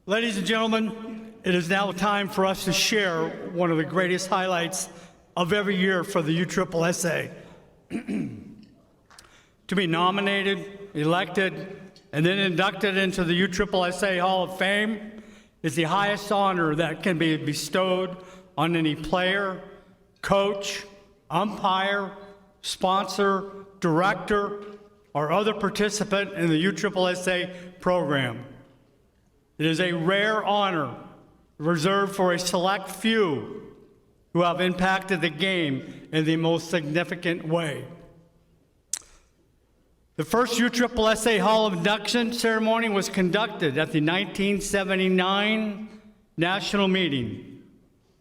Ladies and gentlemen, it is now time for us to share one of the greatest highlights of every year for the USSSA. To be nominated, elected, and then inducted into the USSSA Hall of Fame is the highest honor that can be bestowed on any player, coach, umpire, sponsor, director, or other participant in the USSSA program. It is a rare honor reserved for a select few who have impacted the game in the most significant way. The first USSSA Hall of Induction ceremony was conducted at the 1979 National Meeting,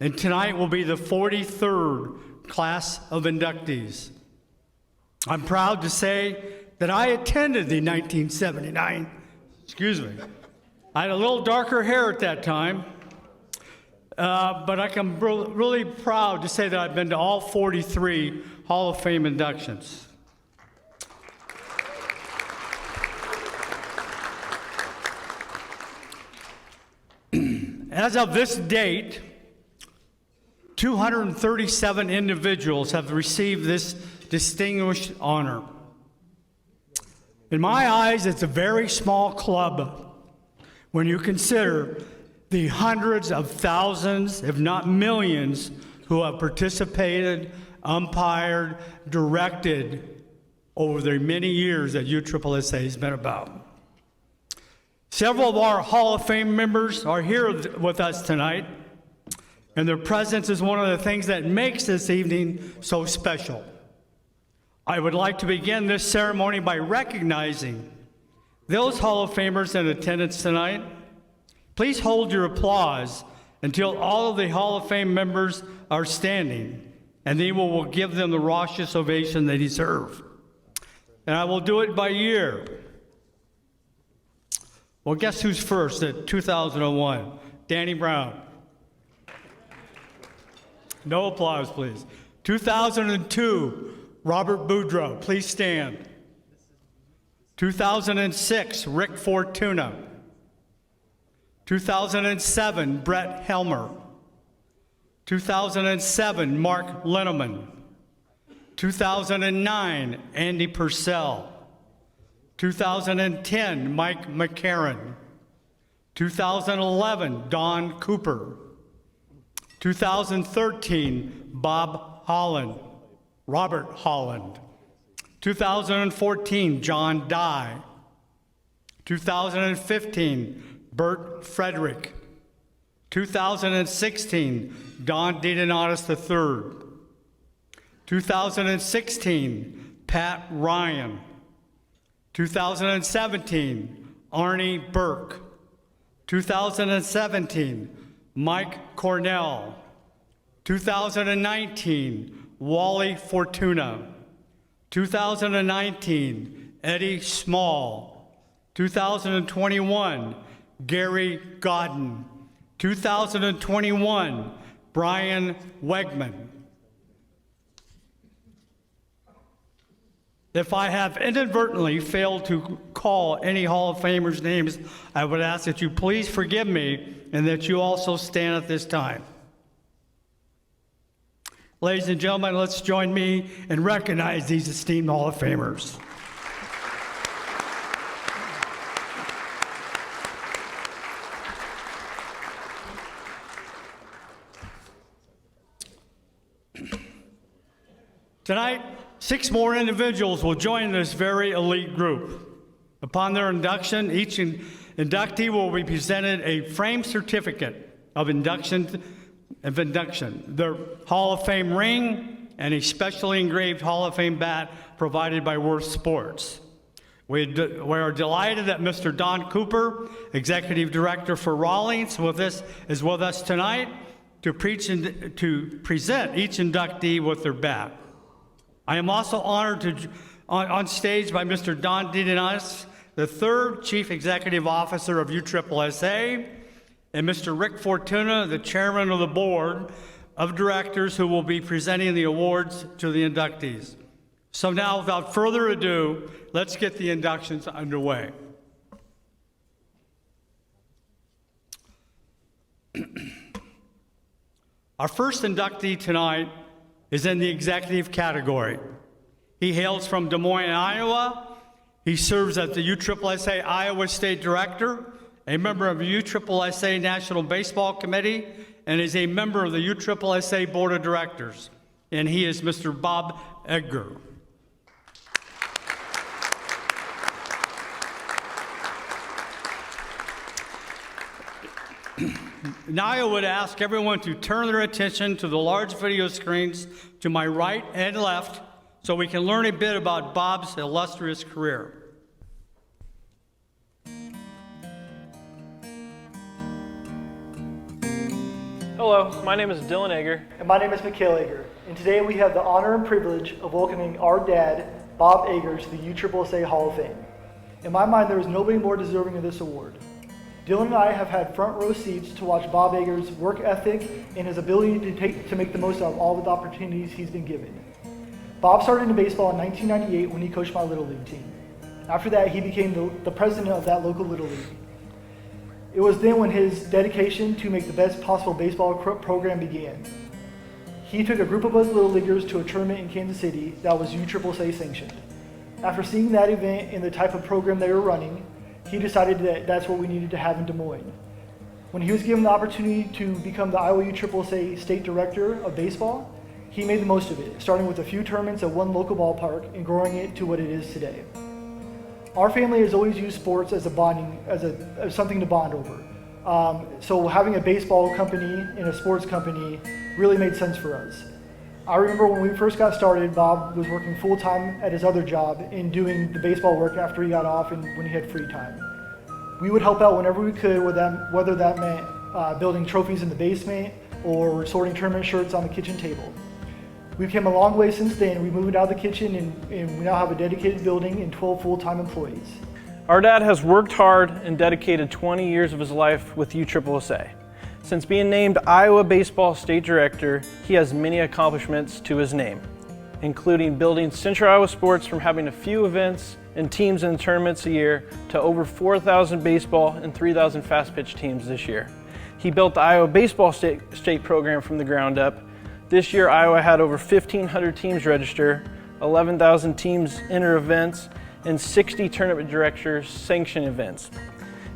and tonight will be the 43rd class of inductees. I'm proud to say that I attended the 1979, I had a little darker hair at that time, but I'm really proud to say that I've been to all 43 Hall of Fame inductions. As of this date, 237 individuals have received this distinguished honor. In my eyes, it's a very small club when you consider the hundreds of thousands, if not millions, who have participated, umpired, directed over the many years that USSSA has been about. Several of our Hall of Fame members are here with us tonight, and their presence is one of the things that makes this evening so special. I would like to begin this ceremony by recognizing those Hall of Famers in attendance tonight. Please hold your applause until all of the Hall of Fame members are standing, and then we will give them the raucous ovation they deserve. And I will do it by year. Well, guess who's first at 2001? Danny Brown. No applause, please. 2002, Robert Boudreaux. Please stand. 2006, Rick Fortuna. 2007, Brett Helmer. 2007, Mark Linneman. 2009, Andy Purcell. 2010, Mike McCarron. 2011, Don Cooper. 2013, Bob Holland, Robert Holland. 2014, John Dye. 2015, Bert Frederick. 2016, Don DeDonatis III. 2016, Pat Ryan. 2017, Arnie Burke. 2017, Mike Cornell. 2019, Wally Fortuna. 2019, Eddie Small. 2021, Gary Godden. 2021, Brian Wegman. If I have inadvertently failed to call any Hall of Famers' names, I would ask that you please forgive me and that you also stand at this time. Ladies and gentlemen, let's join me and recognize these esteemed Hall of Famers. Tonight, 6 more individuals will join this very elite group. Upon their induction, each inductee will be presented a framed certificate of induction, their Hall of Fame ring, and a specially engraved Hall of Fame bat provided by Worth Sports. We are delighted that Mr. Don Cooper, Executive Director for Rawlings, is with us tonight to present each inductee with their bat. I am also honored on stage by Mr. Don DeDonatis, the 3rd Chief Executive Officer of USSSA, and Mr. Rick Fortuna, the Chairman of the Board of Directors, who will be presenting the awards to the inductees. So now, without further ado, let's get the inductions underway. Our first inductee tonight is in the executive category. He hails from Des Moines, Iowa. He serves as the USSSA Iowa State Director, a member of the USSSA National Baseball Committee, and is a member of the USSSA Board of Directors. And he is Mr. Bob Edgar. Now I would ask everyone to turn their attention to the large video screens to my right and left so we can learn a bit about Bob's illustrious career. Hello, my name is Dylan Egger. And my name is Mikhail Egger. And today we have the honor and privilege of welcoming our dad, Bob Egger, to the USSSA Hall of Fame. In my mind, there is nobody more deserving of this award. Dylan and I have had front row seats to watch Bob Egger's work ethic and his ability to make the most out of all the opportunities he's been given. Bob started in baseball in 1998 when he coached my Little League team. After that, he became the president of that local Little League. It was then when his dedication to make the best possible baseball program began. He took a group of us Little Leaguers to a tournament in Kansas City that was USSSA sanctioned. After seeing that event and the type of program they were running, he decided that that's what we needed to have in Des Moines. When he was given the opportunity to become the Iowa USSSA State Director of Baseball, he made the most of it, starting with a few tournaments at one local ballpark and growing it to what it is today. Our family has always used sports as as something to bond over. So having a baseball company and a sports company really made sense for us. I remember when we first got started, Bob was working full-time at his other job and doing the baseball work after he got off and when he had free time. We would help out whenever we could, whether that meant building trophies in the basement or sorting tournament shirts on the kitchen table. We've come a long way since then. We moved out of the kitchen and we now have a dedicated building and 12 full-time employees. Our dad has worked hard and dedicated 20 years of his life with USSSA. Since being named Iowa Baseball State Director, he has many accomplishments to his name, including building Central Iowa sports from having a few events and teams and tournaments a year to over 4,000 baseball and 3,000 fast pitch teams this year. He built the Iowa Baseball State program from the ground up. This year, Iowa had over 1,500 teams register, 11,000 teams enter events, and 60 tournament directors sanction events.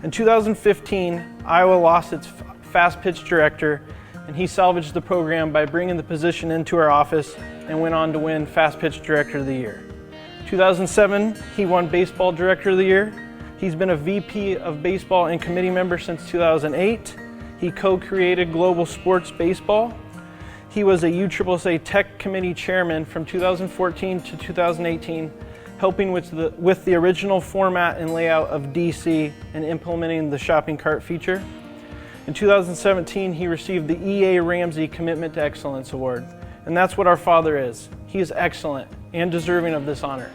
In 2015, Iowa lost its fast pitch director, and he salvaged the program by bringing the position into our office and went on to win Fast Pitch Director of the Year. 2007, he won Baseball Director of the Year. He's been a VP of Baseball and committee member since 2008. He co-created Global Sports Baseball. He was a USSSA Tech Committee Chairman from 2014 to 2018, helping with the original format and layout of DC and implementing the shopping cart feature. In 2017, he received the E.A. Ramsey Commitment to Excellence Award, and that's what our father is. He is excellent and deserving of this honor.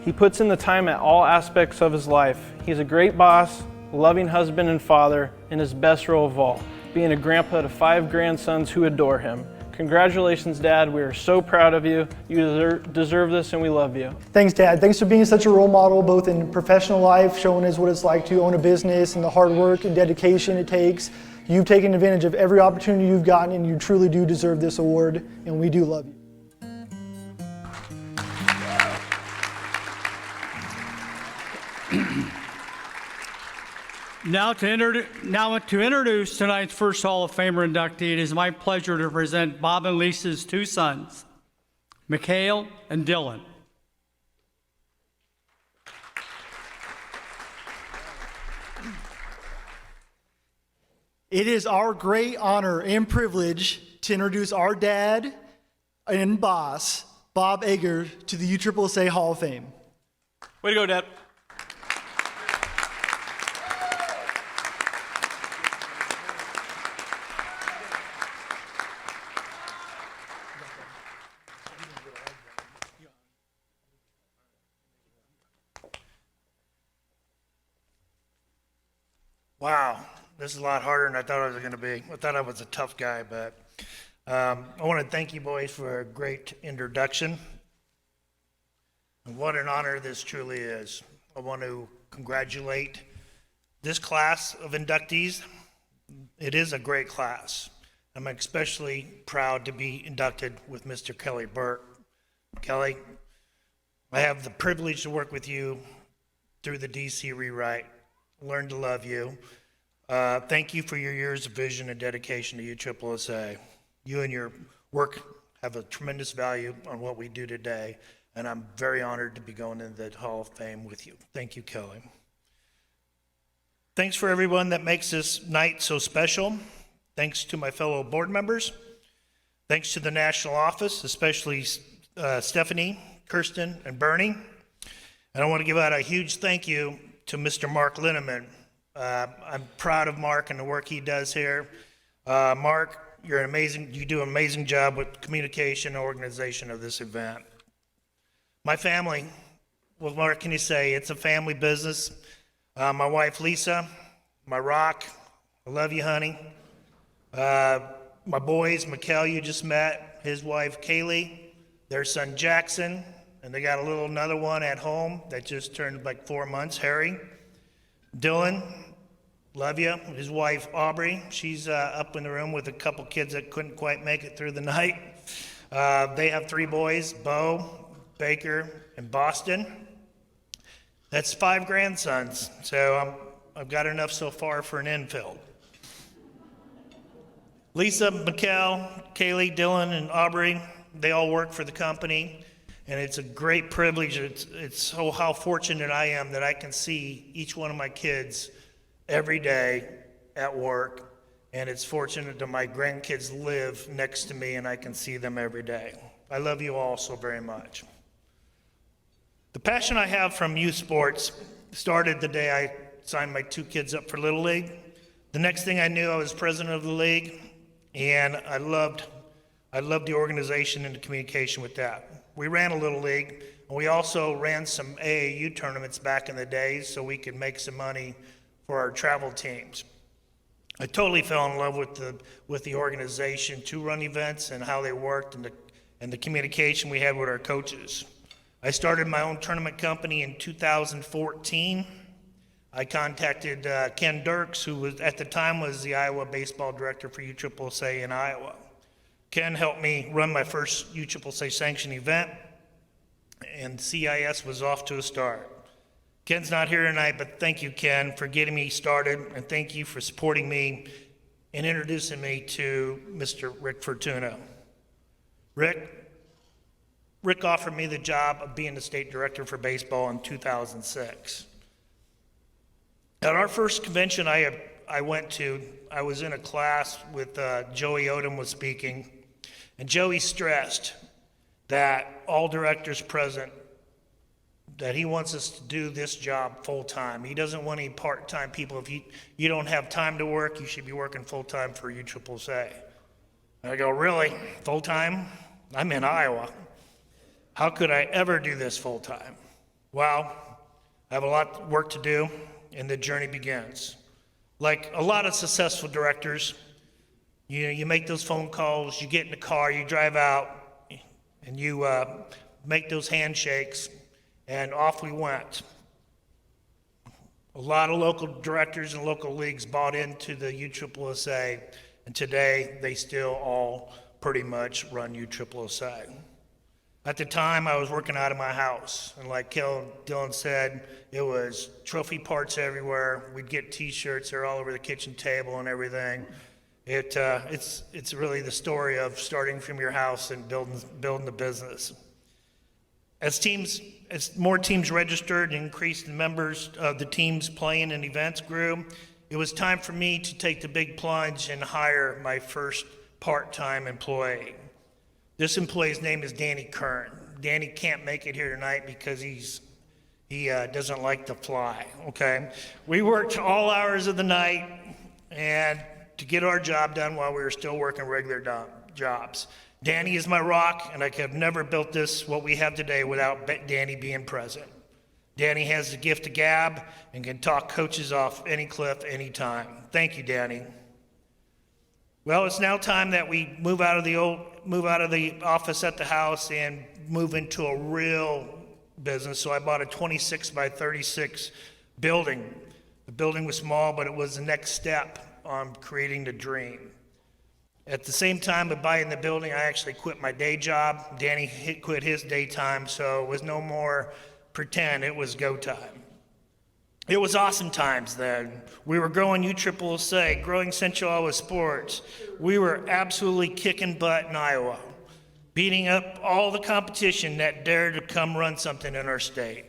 He puts in the time at all aspects of his life. He's a great boss, loving husband and father, and his best role of all, being a grandpa to 5 grandsons who adore him. Congratulations, Dad. We are so proud of you. You deserve this, and we love you. Thanks, Dad. Thanks for being such a role model, both in professional life, showing us what it's like to own a business and the hard work and dedication it takes. You've taken advantage of every opportunity you've gotten, and you truly do deserve this award, and we do love you. Now to introduce tonight's first Hall of Famer inductee, it is my pleasure to present Bob and Lisa's 2 sons, Mikhail and Dylan. It is our great honor and privilege to introduce our dad and boss, Bob Egger, to the USSSA Hall of Fame. Way to go, Dad. Wow, this is a lot harder than I thought it was going to be. I thought I was a tough guy, but I want to thank you boys for a great introduction. And what an honor this truly is. I want to congratulate this class of inductees. It is a great class. I'm especially proud to be inducted with Mr. Kelly Burke. Kelly, I have the privilege to work with you through the DC rewrite. Learn to love you. Thank you for your years of vision and dedication to USSSA. You and your work have a tremendous value on what we do today, and I'm very honored to be going into the Hall of Fame with you. Thank you, Kelly. Thanks for everyone that makes this night so special. Thanks to my fellow board members. Thanks to the national office, especially Stephanie, Kirsten, and Bernie. And I want to give out a huge thank you to Mr. Mark Linneman. I'm proud of Mark and the work he does here. Mark, you do an amazing job with communication and organization of this event. My family, what more can you say? It's a family business. My wife, Lisa, my rock, I love you, honey. My boys, Mikkel, you just met, his wife, Kaylee, their son, Jackson, and they got another one at home that just turned like 4 months, Harry. Dylan, love you. His wife, Aubrey, she's up in the room with a couple kids that couldn't quite make it through the night. They have 3 boys, Bo, Baker, and Boston. That's 5 grandsons, so I've got enough so far for an infield. Lisa, Mikkel, Kaylee, Dylan, and Aubrey, they all work for the company, and it's a great privilege. It's so how fortunate I am that I can see each one of my kids every day at work, and it's fortunate that my grandkids live next to me and I can see them every day. I love you all so very much. The passion I have from youth sports started the day I signed my 2 kids up for Little League. The next thing I knew, I was president of the league, and I loved the organization and the communication with that. We ran a Little League, and we also ran some AAU tournaments back in the days so we could make some money for our travel teams. I totally fell in love with the organization to run events and how they worked and the communication we had with our coaches. I started my own tournament company in 2014. I contacted Ken Dirks, who was at the time was the Iowa baseball director for USSSA in Iowa. Ken helped me run my first USSSA sanctioned event, and CIS was off to a start. Ken's not here tonight, but thank you, Ken, for getting me started, and thank you for supporting me and introducing me to Mr. Rick Fortuna. Rick offered me the job of being the state director for baseball in 2006. At our first convention I went to, I was in a class with Joey Odom was speaking, and Joey stressed that all directors present, that he wants us to do this job full-time. He doesn't want any part-time people. If you don't have time to work, you should be working full-time for USSSA. And I go, really? Full-time? I'm in Iowa. How could I ever do this full-time? Well, I have a lot of work to do, and the journey begins. Like a lot of successful directors, you make those phone calls, you get in the car, you drive out, and you make those handshakes, and off we went. A lot of local directors and local leagues bought into the USSSA, and today they still all pretty much run USSSA. At the time, I was working out of my house, and like Dylan said, it was trophy parts everywhere. We'd get T-shirts, they're all over the kitchen table and everything. It's really the story of starting from your house and building the business. As more teams registered and increased the members of the teams playing and events grew, it was time for me to take the big plunge and hire my first part-time employee. This employee's name is Danny Kern. Danny can't make it here tonight because he doesn't like to fly, okay? We worked all hours of the night and to get our job done while we were still working regular jobs. Danny is my rock, and I could have never built this, what we have today, without Danny being present. Danny has the gift of gab and can talk coaches off any cliff, anytime. Thank you, Danny. Well, it's now time that we move out of the office at the house and move into a real business. So I bought a 26 by 36 building. The building was small, but it was the next step on creating the dream. At the same time of buying the building, I actually quit my day job. Danny quit his daytime, so it was no more pretend, it was go time. It was awesome times then. We were growing USSSA, growing Central Iowa sports. We were absolutely kicking butt in Iowa, beating up all the competition that dared to come run something in our state.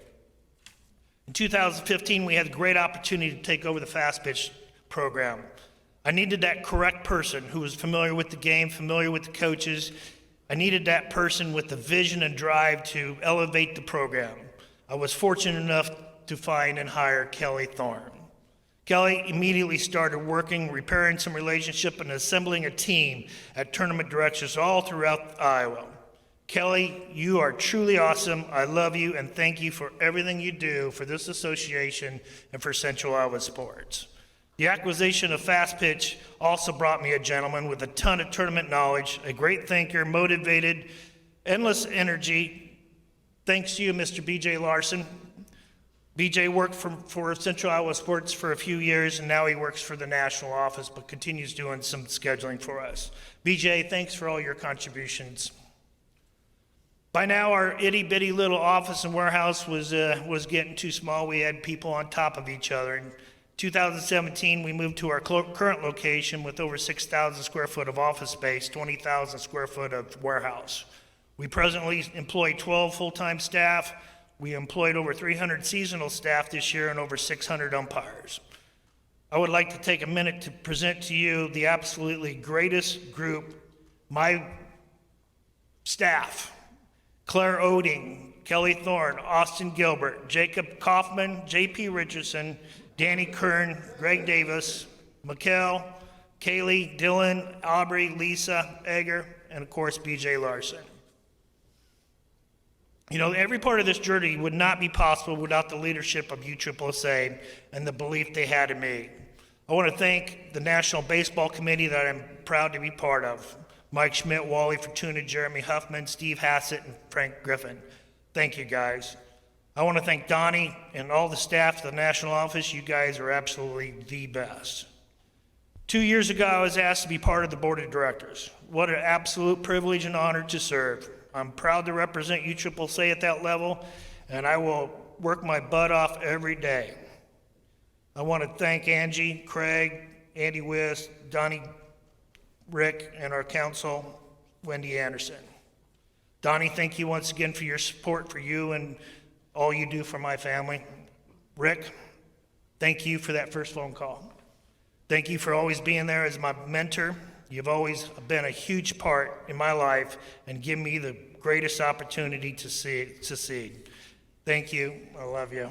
In 2015, we had a great opportunity to take over the fast pitch program. I needed that correct person who was familiar with the game, familiar with the coaches. I needed that person with the vision and drive to elevate the program. I was fortunate enough to find and hire Kelly Thorne. Kelly immediately started working, repairing some relationship, and assembling a team at tournament directors all throughout Iowa. Kelly, you are truly awesome. I love you and thank you for everything you do for this association and for Central Iowa sports. The acquisition of Fast Pitch also brought me a gentleman with a ton of tournament knowledge, a great thinker, motivated, endless energy. Thanks to you, Mr. BJ Larson. BJ worked for Central Iowa Sports for a few years, and now he works for the national office, but continues doing some scheduling for us. BJ, thanks for all your contributions. By now, our itty-bitty little office and warehouse was getting too small. We had people on top of each other. In 2017, we moved to our current location with over 6,000 square foot of office space, 20,000 square foot of warehouse. We presently employ 12 full-time staff. We employed over 300 seasonal staff this year and over 600 umpires. I would like to take a minute to present to you the absolutely greatest group, my staff: Claire Oding, Kelly Thorne, Austin Gilbert, Jacob Kaufman, JP Richardson, Danny Kern, Greg Davis, Mikkel, Kaylee, Dylan, Aubrey, Lisa, Egger, and of course, BJ Larson. You know, every part of this journey would not be possible without the leadership of USSSA and the belief they had in me. I want to thank the National Baseball Committee that I'm proud to be part of. Mike Schmidt, Wally Fortuna, Jeremy Huffman, Steve Hassett, and Frank Griffin. Thank you, guys. I want to thank Donnie and all the staff of the national office. You guys are absolutely the best. 2 years ago, I was asked to be part of the board of directors. What an absolute privilege and honor to serve. I'm proud to represent USSSA at that level, and I will work my butt off every day. I want to thank Angie, Craig, Andy Wiss, Donnie, Rick, and our council, Wendy Anderson. Donnie, thank you once again for your support for you and all you do for my family. Rick, thank you for that first phone call. Thank you for always being there as my mentor. You've always been a huge part in my life and given me the greatest opportunity to succeed. Thank you. I love you.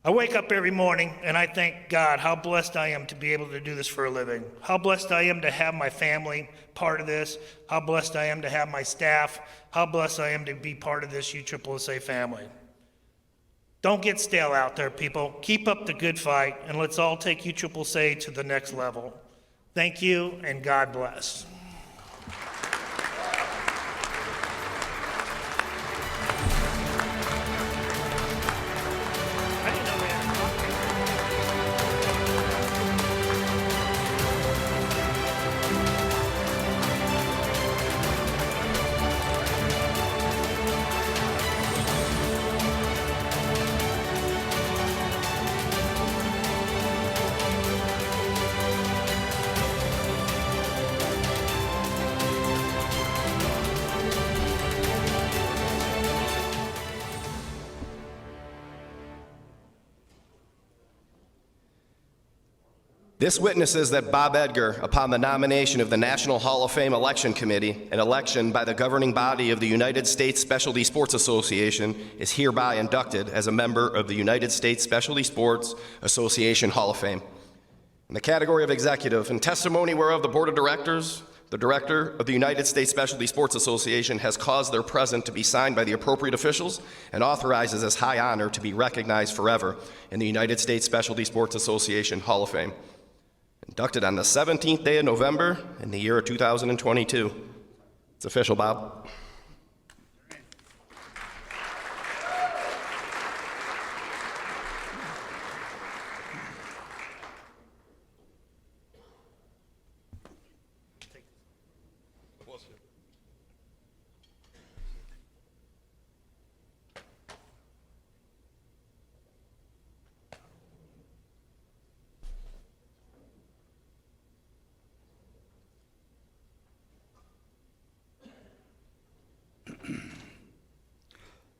I wake up every morning and I thank God how blessed I am to be able to do this for a living. How blessed I am to have my family part of this. How blessed I am to have my staff. How blessed I am to be part of this USSSA family. Don't get stale out there, people. Keep up the good fight, and let's all take USSSA to the next level. Thank you, and God bless. This witnesses that Bob Edgar, upon the nomination of the National Hall of Fame Election Committee, an election by the governing body of the United States Specialty Sports Association, is hereby inducted as a member of the United States Specialty Sports Association Hall of Fame. In the category of executive, in testimony whereof the Board of Directors, the Director of the United States Specialty Sports Association has caused their present to be signed by the appropriate officials and authorizes as high honor to be recognized forever in the United States Specialty Sports Association Hall of Fame. Inducted on the 17th day of November in the year of 2022. It's official, Bob.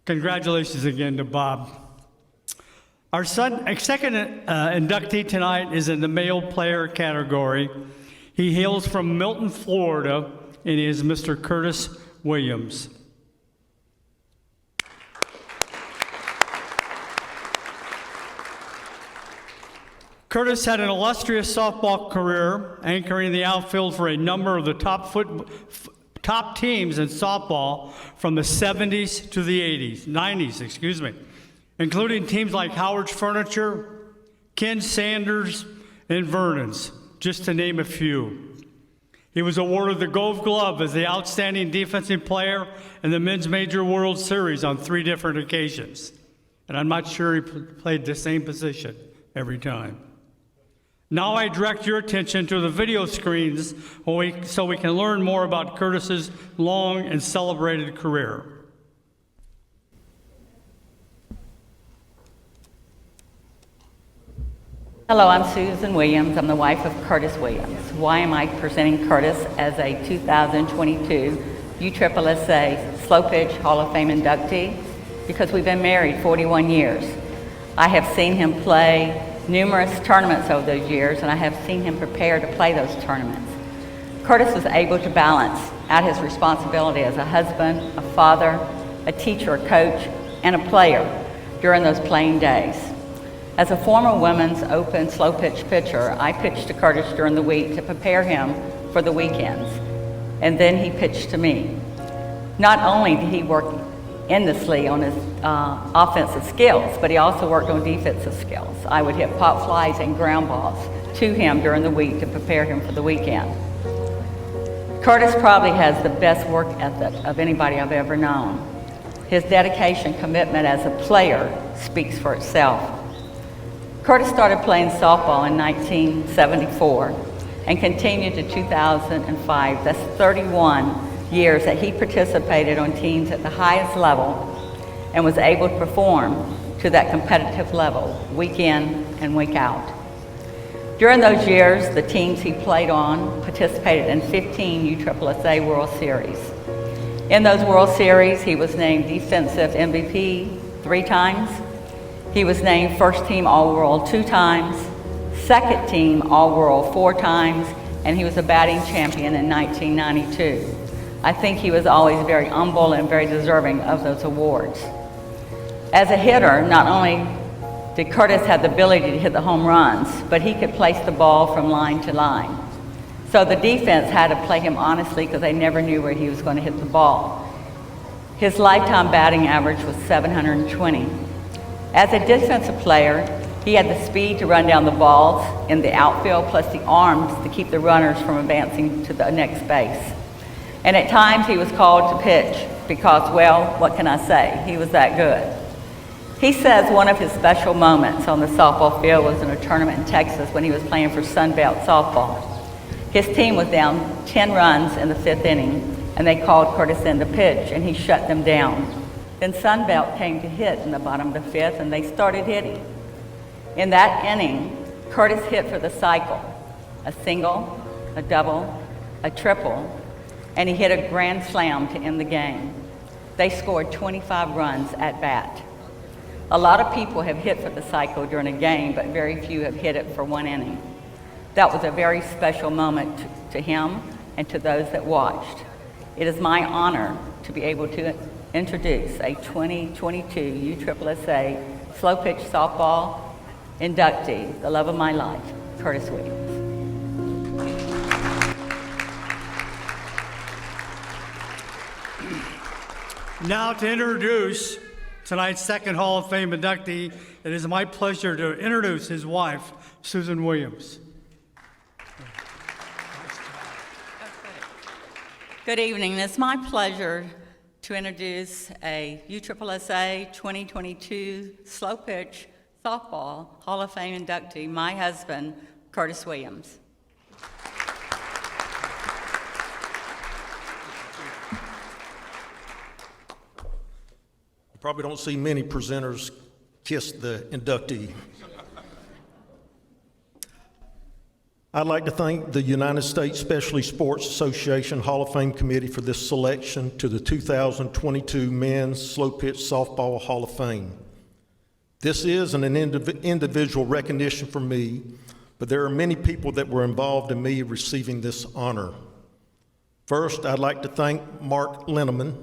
Congratulations again to Bob. Our second inductee tonight is in the male player category. He hails from Milton, Florida, and he is Mr. Curtis Williams. Curtis had an illustrious softball career, anchoring the outfield for a number of the top teams in softball from the 70s to the 90s, including teams like Howard's Furniture, Ken Sanders, and Vernon's, just to name a few. He was awarded the Gold Glove as the outstanding defensive player in the Men's Major World Series on 3 different occasions. And I'm not sure he played the same position every time. Now I direct your attention to the video screens so we can learn more about Curtis's long and celebrated career. Hello, I'm Susan Williams. I'm the wife of Curtis Williams. Why am I presenting Curtis as a 2022 USSSA Slowpitch Hall of Fame inductee? Because we've been married 41 years. I have seen him play numerous tournaments over those years, and I have seen him prepare to play those tournaments. Curtis was able to balance out his responsibility as a husband, a father, a teacher, a coach, and a player during those playing days. As a former women's open slow pitch pitcher, I pitched to Curtis during the week to prepare him for the weekends, and then he pitched to me. Not only did he work endlessly on his offensive skills, but he also worked on defensive skills. I would hit pop flies and ground balls to him during the week to prepare him for the weekend. Curtis probably has the best work ethic of anybody I've ever known. His dedication, commitment as a player speaks for itself. Curtis started playing softball in 1974 and continued to 2005. That's 31 years that he participated on teams at the highest level and was able to perform to that competitive level week in and week out. During those years, the teams he played on participated in 15 USSSA World Series. In those World Series, he was named Defensive MVP 3 times. He was named First Team All-World 2 times, Second Team All-World 4 times, and he was a batting champion in 1992. I think he was always very humble and very deserving of those awards. As a hitter, not only did Curtis have the ability to hit the home runs, but he could place the ball from line to line. So the defense had to play him honestly because they never knew where he was going to hit the ball. His lifetime batting average was 720. As a defensive player, he had the speed to run down the balls in the outfield, plus the arms to keep the runners from advancing to the next base. And at times he was called to pitch because, well, what can I say? He was that good. He says one of his special moments on the softball field was in a tournament in Texas when he was playing for Sunbelt softball. His team was down 10 runs in the 5th inning, and they called Curtis in to pitch, and he shut them down. Then Sunbelt came to hit in the bottom of the 5th, and they started hitting. In that inning, Curtis hit for the cycle, a single, a double, a triple, and he hit a grand slam to end the game. They scored 25 runs at bat. A lot of people have hit for the cycle during a game, but very few have hit it for 1 inning. That was a very special moment to him and to those that watched. It is my honor to be able to introduce a 2022 USSSA Slow Pitch Softball inductee, the love of my life, Curtis Williams. Now to introduce tonight's second Hall of Fame inductee, it is my pleasure to introduce his wife, Susan Williams. Good evening. It's my pleasure to introduce a USSSA 2022 Slow Pitch Softball Hall of Fame inductee, my husband, Curtis Williams. You probably don't see many presenters kiss the inductee. I'd like to thank the United States Specialty Sports Association Hall of Fame Committee for this selection to the 2022 Men's Slowpitch Softball Hall of Fame. This is an individual recognition for me, but there are many people that were involved in me receiving this honor. First, I'd like to thank Mark Linneman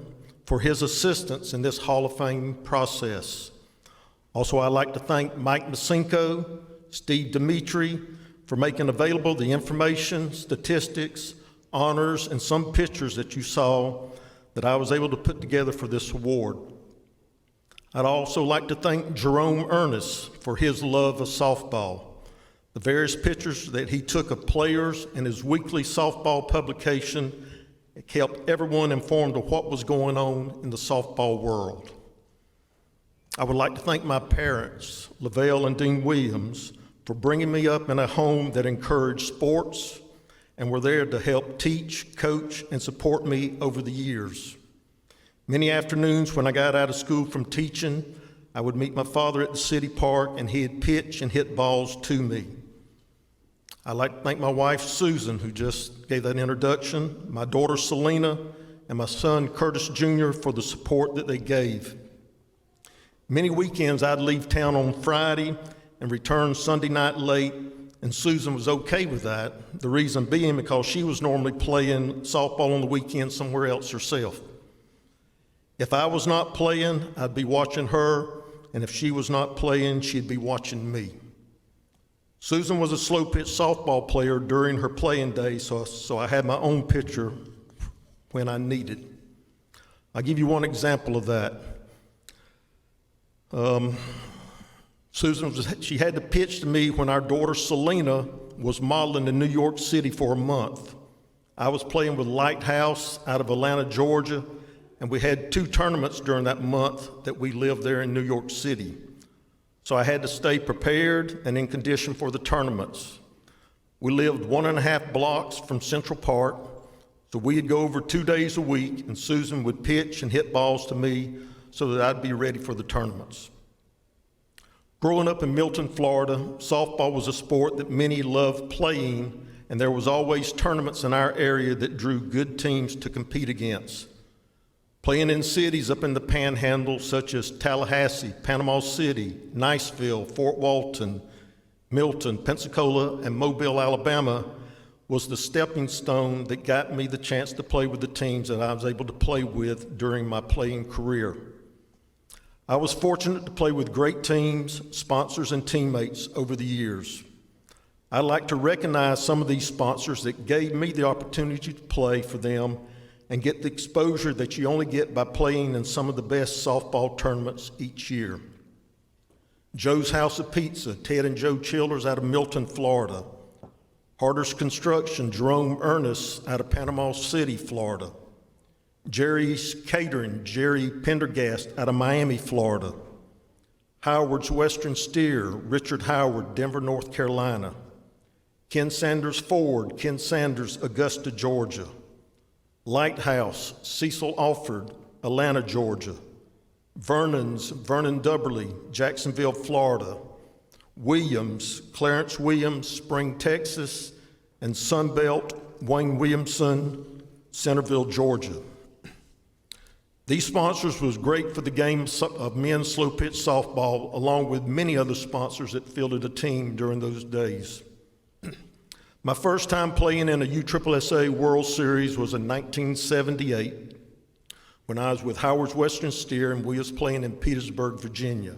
for his assistance in this Hall of Fame process. Also, I'd like to thank Mike Masinko, Steve Dimitri, for making available the information, statistics, honors, and some pictures that you saw that I was able to put together for this award. I'd also like to thank Jerome Ernest for his love of softball. The various pictures that he took of players in his weekly softball publication kept everyone informed of what was going on in the softball world. I would like to thank my parents, Lavelle and Dean Williams, for bringing me up in a home that encouraged sports and were there to help teach, coach, and support me over the years. Many afternoons when I got out of school from teaching, I would meet my father at the city park and he'd pitch and hit balls to me. I'd like to thank my wife, Susan, who just gave that introduction, my daughter, Selena, and my son, Curtis Jr., for the support that they gave. Many weekends I'd leave town on Friday and return Sunday night late, and Susan was okay with that. The reason being because she was normally playing softball on the weekend somewhere else herself. If I was not playing, I'd be watching her, and if she was not playing, she'd be watching me. Susan was a slow pitch softball player during her playing days, so I had my own picture when I needed. I'll give you one example of that. Susan, she had to pitch to me when our daughter Selena was modeling in New York City for a month. I was playing with Lighthouse out of Atlanta, Georgia, and we had 2 tournaments during that month that we lived there in New York City. So I had to stay prepared and in condition for the tournaments. We lived 1.5 blocks from Central Park, so we'd go over 2 days a week, and Susan would pitch and hit balls to me so that I'd be ready for the tournaments. Growing up in Milton, Florida, softball was a sport that many loved playing, and there was always tournaments in our area that drew good teams to compete against. Playing in cities up in the Panhandle such as Tallahassee, Panama City, Niceville, Fort Walton, Milton, Pensacola, and Mobile, Alabama was the stepping stone that got me the chance to play with the teams that I was able to play with during my playing career. I was fortunate to play with great teams, sponsors, and teammates over the years. I'd like to recognize some of these sponsors that gave me the opportunity to play for them and get the exposure that you only get by playing in some of the best softball tournaments each year. Joe's House of Pizza, Ted and Joe Childers out of Milton, Florida. Harder's Construction, Jerome Ernest out of Panama City, Florida. Jerry's Catering, Jerry Pendergast out of Miami, Florida. Howard's Western Steer, Richard Howard, Denver, North Carolina. Ken Sanders Ford, Ken Sanders, Augusta, Georgia. Lighthouse, Cecil Alford, Atlanta, Georgia. Vernon's, Vernon Dubberly, Jacksonville, Florida. Williams, Clarence Williams, Spring, Texas. And Sunbelt, Wayne Williamson, Centerville, Georgia. These sponsors was great for the game of men's slow pitch softball, along with many other sponsors that fielded a team during those days. My first time playing in a USSSA World Series was in 1978 when I was with Howard's Western Steer and we was playing in Petersburg, Virginia.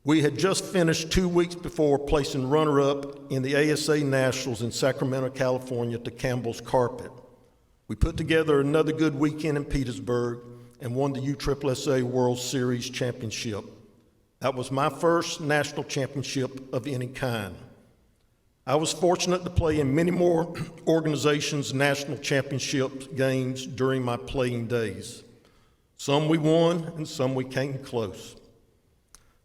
We had just finished 2 weeks before placing runner-up in the ASA Nationals in Sacramento, California to Campbell's Carpet. We put together another good weekend in Petersburg and won the USSSA World Series championship. That was my first national championship of any kind. I was fortunate to play in many more organizations' national championship games during my playing days. Some we won and some we came close.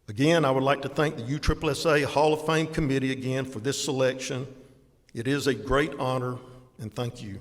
Again, I would like to thank the USSSA Hall of Fame Committee again for this selection. It is a great honor, and thank you.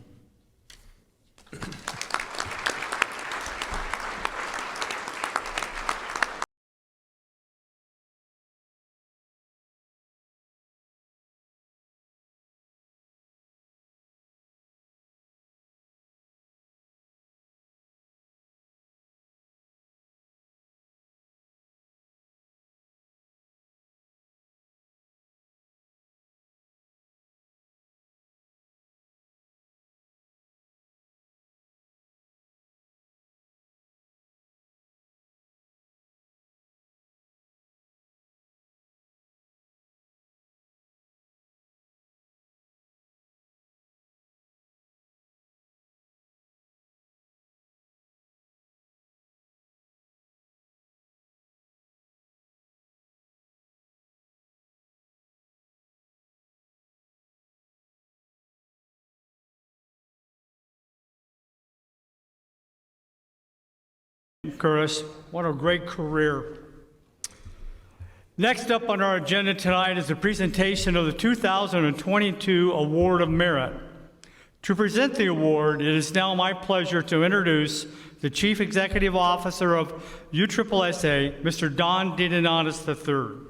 Curtis. What a great career. Next up on our agenda tonight is the presentation of the 2022 Award of Merit. To present the award, it is now my pleasure to introduce the Chief Executive Officer of USSSA, Mr. Don DeDonatis III.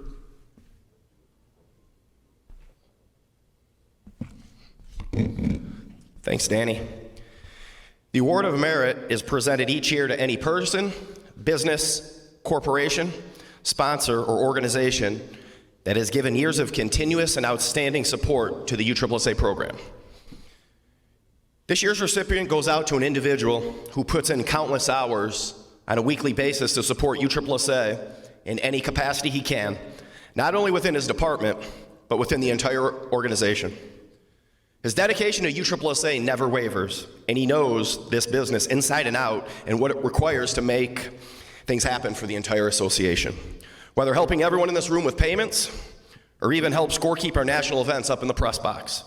Thanks, Danny. The Award of Merit is presented each year to any person, business, corporation, sponsor, or organization that has given years of continuous and outstanding support to the USSSA program. This year's recipient goes out to an individual who puts in countless hours on a weekly basis to support USSSA in any capacity he can, not only within his department, but within the entire organization. His dedication to USSSA never wavers, and he knows this business inside and out and what it requires to make things happen for the entire association. Whether helping everyone in this room with payments, or even help scorekeep our national events up in the press box.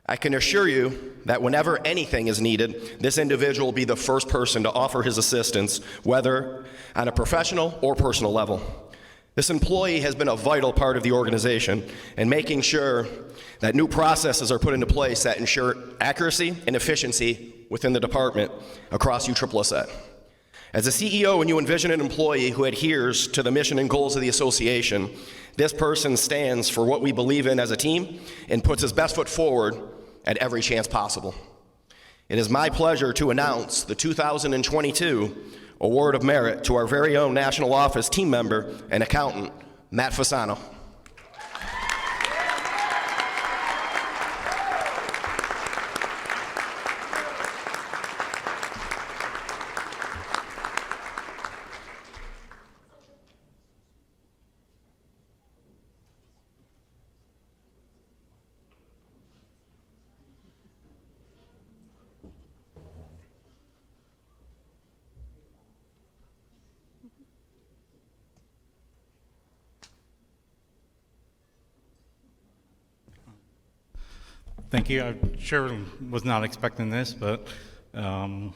I can assure you that whenever anything is needed, this individual will be the first person to offer his assistance, whether on a professional or personal level. This employee has been a vital part of the organization in making sure that new processes are put into place that ensure accuracy and efficiency within the department across USSSA. As a CEO, when you envision an employee who adheres to the mission and goals of the association, this person stands for what we believe in as a team and puts his best foot forward at every chance possible. It is my pleasure to announce the 2022 Award of Merit to our very own National Office team member and accountant, Matt Fasano. Thank you. I sure was not expecting this, but I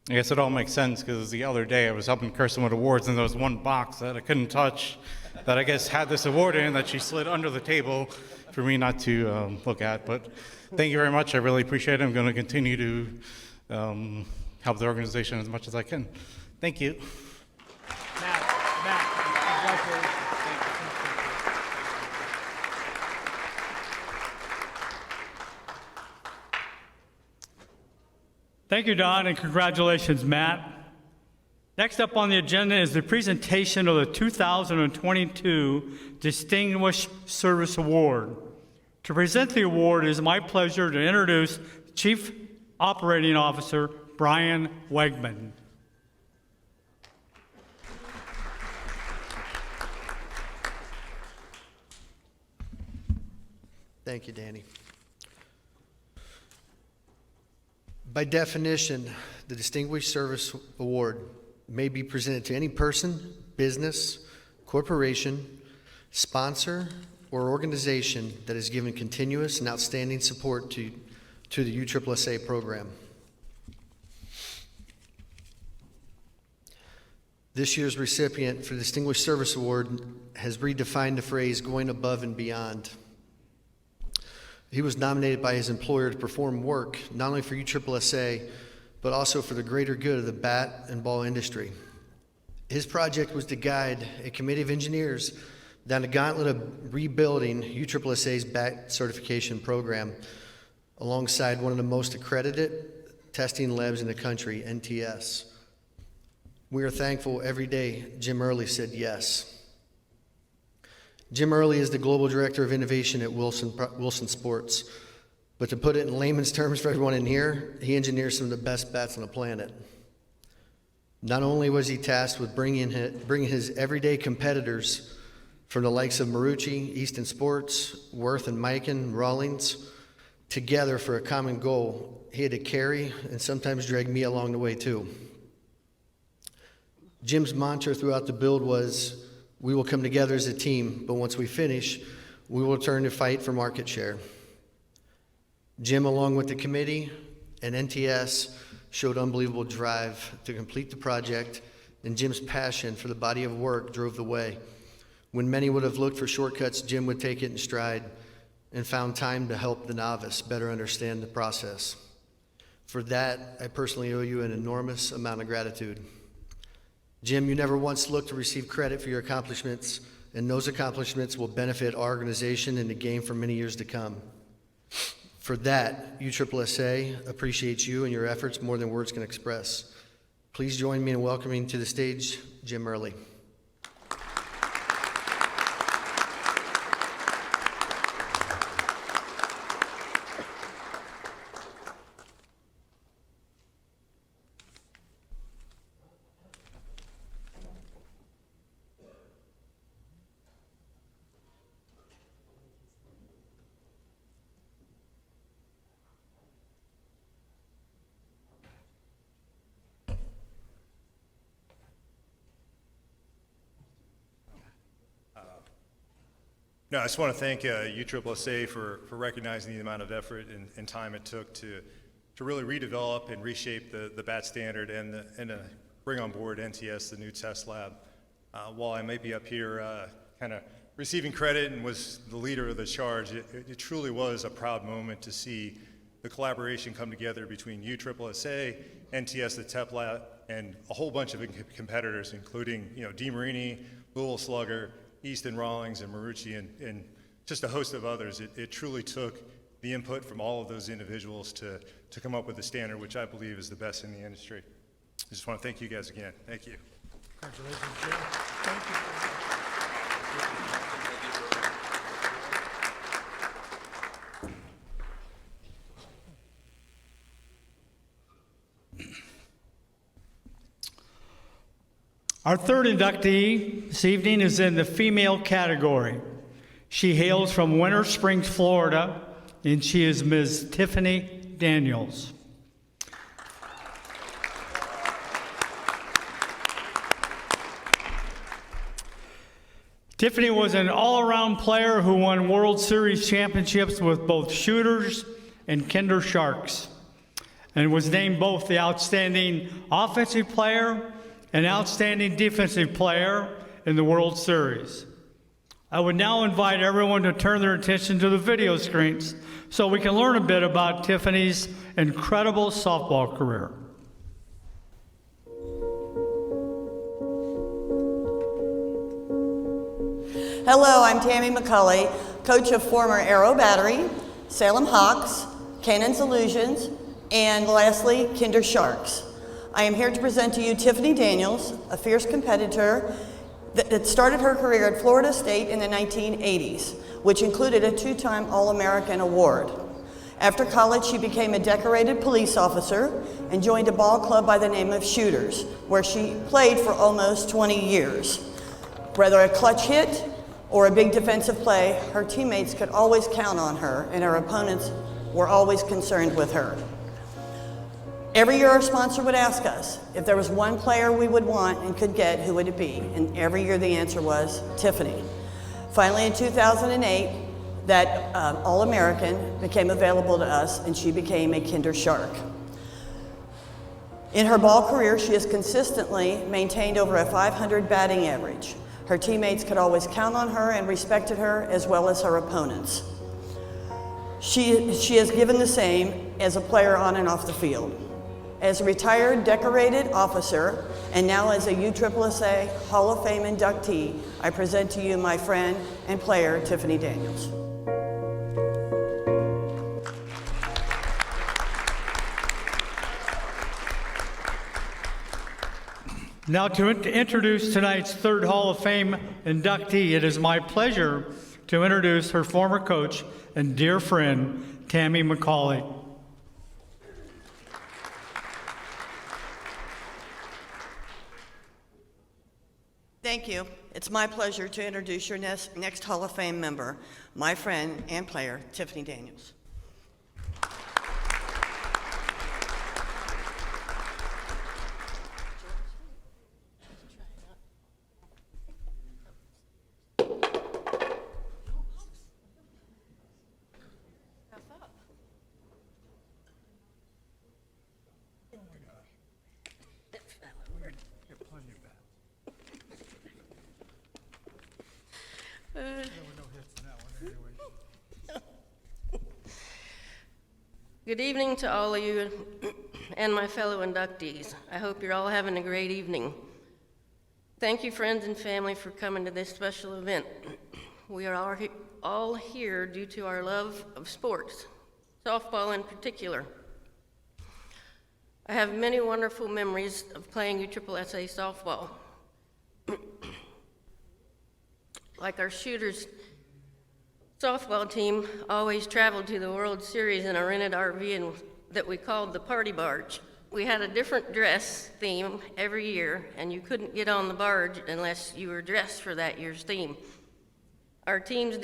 guess it all makes sense because the other day I was helping Kirsten with awards and there was one box that I couldn't touch that I guess had this award in that she slid under the table for me not to look at. But thank you very much. I really appreciate it. I'm going to continue to help the organization as much as I can. Thank you. Matt, congratulations. Thank you, Don, and congratulations, Matt. Next up on the agenda is the presentation of the 2022 Distinguished Service Award. To present the award, it is my pleasure to introduce Chief Operating Officer Brian Wegman. Thank you, Danny. By definition, the Distinguished Service Award may be presented to any person, business, corporation, sponsor, or organization that has given continuous and outstanding support to the USSSA program. This year's recipient for the Distinguished Service Award has redefined the phrase going above and beyond. He was nominated by his employer to perform work not only for USSSA, but also for the greater good of the bat and ball industry. His project was to guide a committee of engineers down the gauntlet of rebuilding USSSA's bat certification program alongside one of the most accredited testing labs in the country, NTS. We are thankful every day Jim Early said yes. Jim Early is the Global Director of Innovation at Wilson Sports. But to put it in layman's terms for everyone in here, he engineers some of the best bats on the planet. Not only was he tasked with bringing his everyday competitors from the likes of Marucci, Easton Sports, Worth and Mikan, Rawlings, together for a common goal, he had to carry and sometimes drag me along the way too. Jim's mantra throughout the build was, "We will come together as a team, but once we finish, we will return to fight for market share." Jim, along with the committee and NTS, showed unbelievable drive to complete the project and Jim's passion for the body of work drove the way. When many would have looked for shortcuts, Jim would take it in stride and found time to help the novice better understand the process. For that, I personally owe you an enormous amount of gratitude. Jim, you never once looked to receive credit for your accomplishments, and those accomplishments will benefit our organization and the game for many years to come. For that, USSSA appreciates you and your efforts more than words can express. Please join me in welcoming to the stage Jim Early. No, I just want to thank USSSA for recognizing the amount of effort and time it took to really redevelop and reshape the BAT standard and bring on board NTS, the new test lab. While I may be up here kind of receiving credit and was the leader of the charge, it truly was a proud moment to see the collaboration come together between USSSA, NTS, the TEP lab, and a whole bunch of competitors, including DeMarini, Louisville Slugger, Easton Rawlings, and Marucci, and just a host of others. It truly took the input from all of those individuals to come up with a standard which I believe is the best in the industry. I just want to thank you guys again. Thank you. Congratulations, Jim. Thank you. Our third inductee this evening is in the female category. She hails from Winter Springs, Florida, and she is Ms. Tiffany Daniels. Tiffany was an all-around player who won World Series championships with both Shooters and Kinder Sharks, and was named both the Outstanding Offensive Player and Outstanding Defensive Player in the World Series. I would now invite everyone to turn their attention to the video screens so we can learn a bit about Tiffany's incredible softball career. Hello, I'm Tammy McCulley, coach of former Arrow Battery, Salem Hawks, Cannon's Illusions, and lastly, Kinder Sharks. I am here to present to you Tiffany Daniels, a fierce competitor that started her career at Florida State in the 1980s, which included a two-time All-American award. After college, she became a decorated police officer and joined a ball club by the name of Shooters, where she played for almost 20 years. Whether a clutch hit or a big defensive play, her teammates could always count on her, and her opponents were always concerned with her. Every year our sponsor would ask us if there was one player we would want and could get, who would it be? And every year the answer was Tiffany. Finally in 2008, that All-American became available to us and she became a Kinder Shark. In her ball career, she has consistently maintained over a .500 batting average. Her teammates could always count on her and respected her, as well as her opponents. She has given the same as a player on and off the field. As a retired decorated officer, and now as a USSSA Hall of Fame inductee, I present to you my friend and player, Tiffany Daniels. Now to introduce tonight's third Hall of Fame inductee, it is my pleasure to introduce her former coach and dear friend, Tammy McCauley. Thank you. It's my pleasure to introduce your next Hall of Fame member, my friend and player, Tiffany Daniels. Good evening to all of you and my fellow inductees. I hope you're all having a great evening. Thank you, friends and family, for coming to this special event. We are all here due to our love of sports, softball in particular. I have many wonderful memories of playing USSSA softball. Like our shooters softball team always traveled to the World Series in a rented RV that we called the Party Barge. We had a different dress theme every year, and you couldn't get on the barge unless you were dressed for that year's theme. Other teams